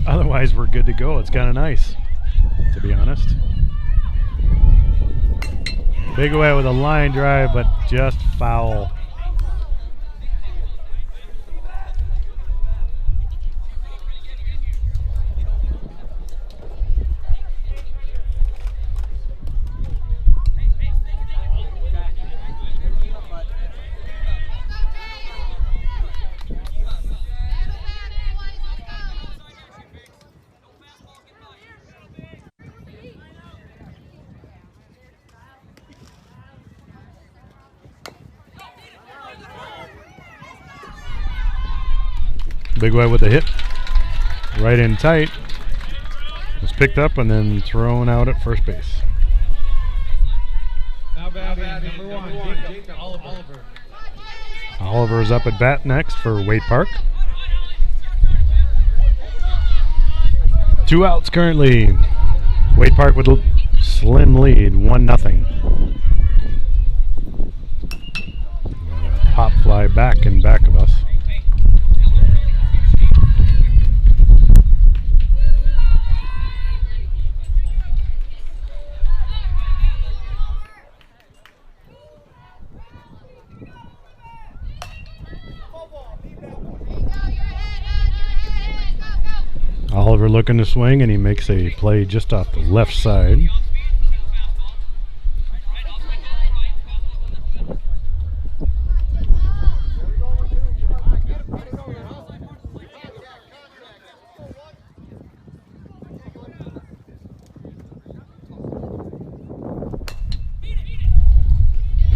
otherwise we're good to go. It's kind of nice, to be honest. Big Wet with a line drive, but just foul. Big Wet with a hit. Right in tight. Was picked up and then thrown out at first base. Now batting number 1, Jacob Oliver. Oliver is up at bat next for Waite Park. 2 outs currently. Waite Park with a slim lead, 1-0. Pop fly back in back of us. Oliver looking to swing, and he makes a play just off the left side.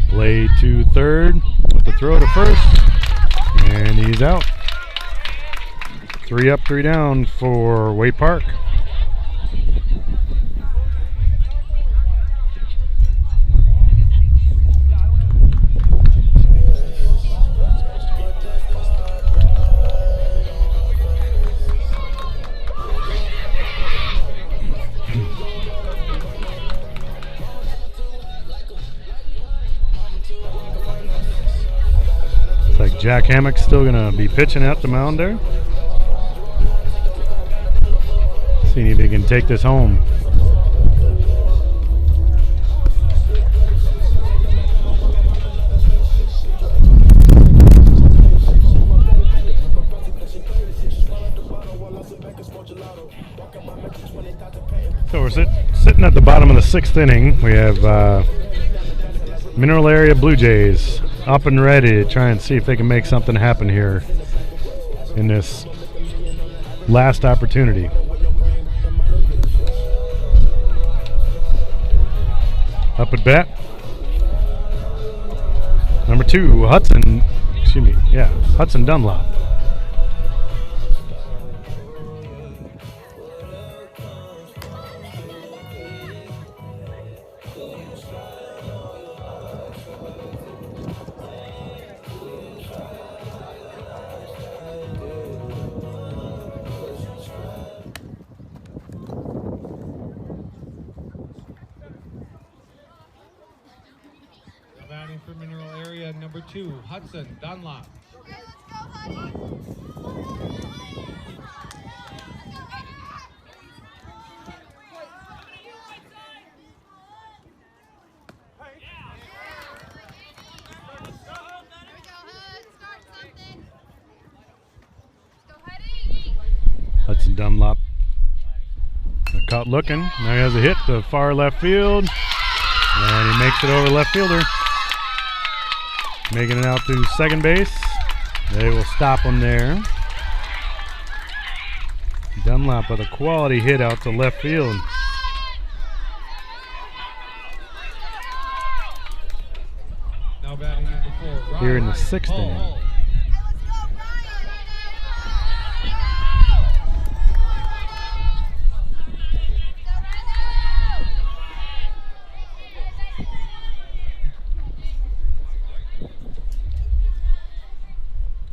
Play to third with the throw to first, and he's out. 3 up, 3 down for Waite Park. Looks like Jack Hammock's still going to be pitching at the mound there. Seeing if he can take this home. So we're sitting at the bottom of the 6th inning. We have Mineral Area Blue Jays up and ready to try and see if they can make something happen here in this last opportunity. Up at bat, number 2, Hudson Dunlop. 2, Hudson Dunlop. Okay, let's go, Hudson. Hudson Dunlop. Caught looking. Now he has a hit to far left field. And he makes it over left fielder. Making it out to second base. They will stop him there. Dunlop with a quality hit out to left field. Now batting number 4, Here in the 6th inning.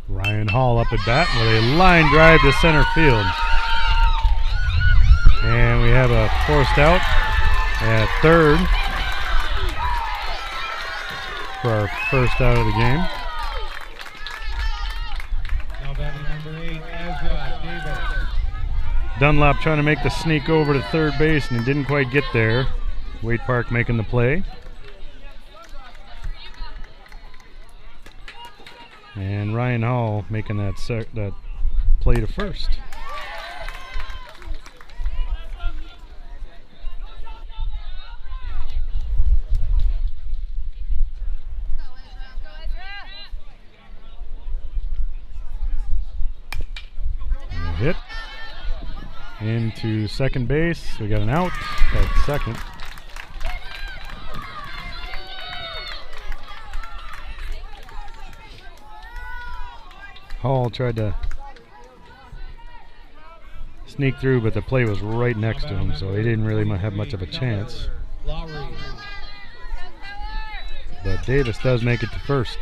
Ryan Hall up at bat with a line drive to center field. And we have a forced out at third for our first out of the game. Now batting number 8, Ezra Davis. Dunlop trying to make the sneak over to third base and he didn't quite get there. Waite Park making the play. And Ryan Hall making that play to first. And a hit into second base. We got an out at second. Hall tried to sneak through, but the play was right next to him, so he didn't really have much of a chance. But Davis does make it to first.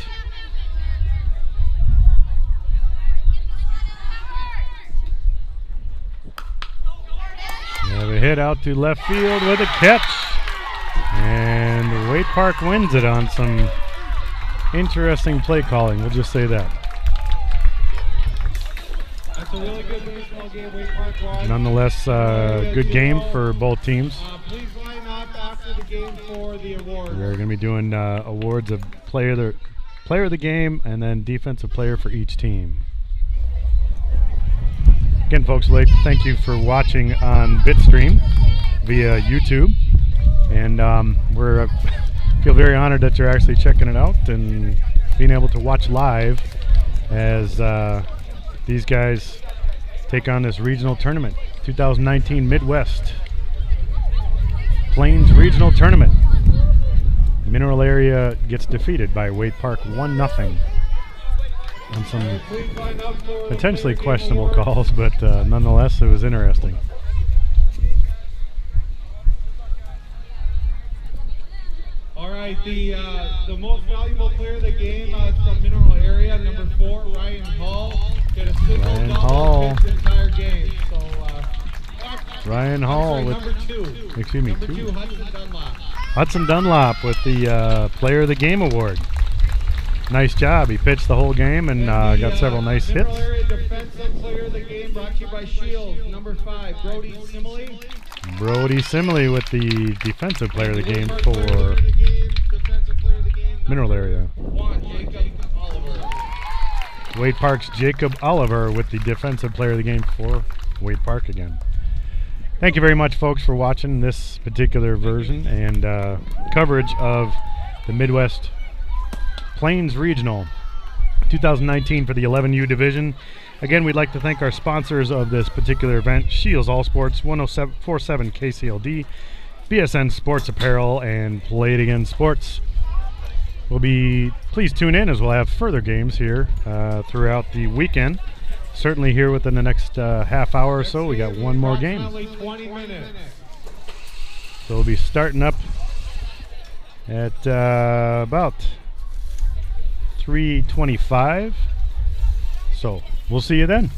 We have a hit out to left field with a catch. And Waite Park wins it on some interesting play calling, we'll just say that. That's a really good baseball game, Waite Park won. Nonetheless, good game for both teams. Please line up after the game for the award. We're going to be doing awards of player of the game and then defensive player for each team. Again, folks, I'd like to thank you for watching on Bitstream via YouTube. And we're feel very honored that you're actually checking it out and being able to watch live as these guys take on this regional tournament, 2019 Midwest Plains Regional Tournament. Mineral Area gets defeated by Waite Park 1-0 on some potentially questionable calls, but nonetheless it was interesting. All right, the most valuable player of the game is from Mineral Area, number 4, Ryan Hall. Get a single Ryan double Hall. the entire game. So, Ryan Hall with number 2. Excuse me, Number 2. 2, Hudson Dunlop. Hudson Dunlop with the Player of the Game award. Nice job. He pitched the whole game and got several nice hits. Mineral Area Defensive Player of the Game brought to you by Shields, number 5, Brody Simile. Brody Simile with the defensive player of the game for Mineral Area. 1, Jacob Oliver. Waite Park's Jacob Oliver with the defensive player of the game for Waite Park again. Thank you very much, folks, for watching this particular version and coverage of the Midwest Plains Regional 2019 for the 11U division. Again, we'd like to thank our sponsors of this particular event, Shields All Sports, 107.47 KCLD, BSN Sports Apparel, and Play It Again Sports. Please tune in as we'll have further games here throughout the weekend. Certainly here within the next half hour or so, we got one more game. 20 minutes. So we'll be starting up at about 3:25. So we'll see you then.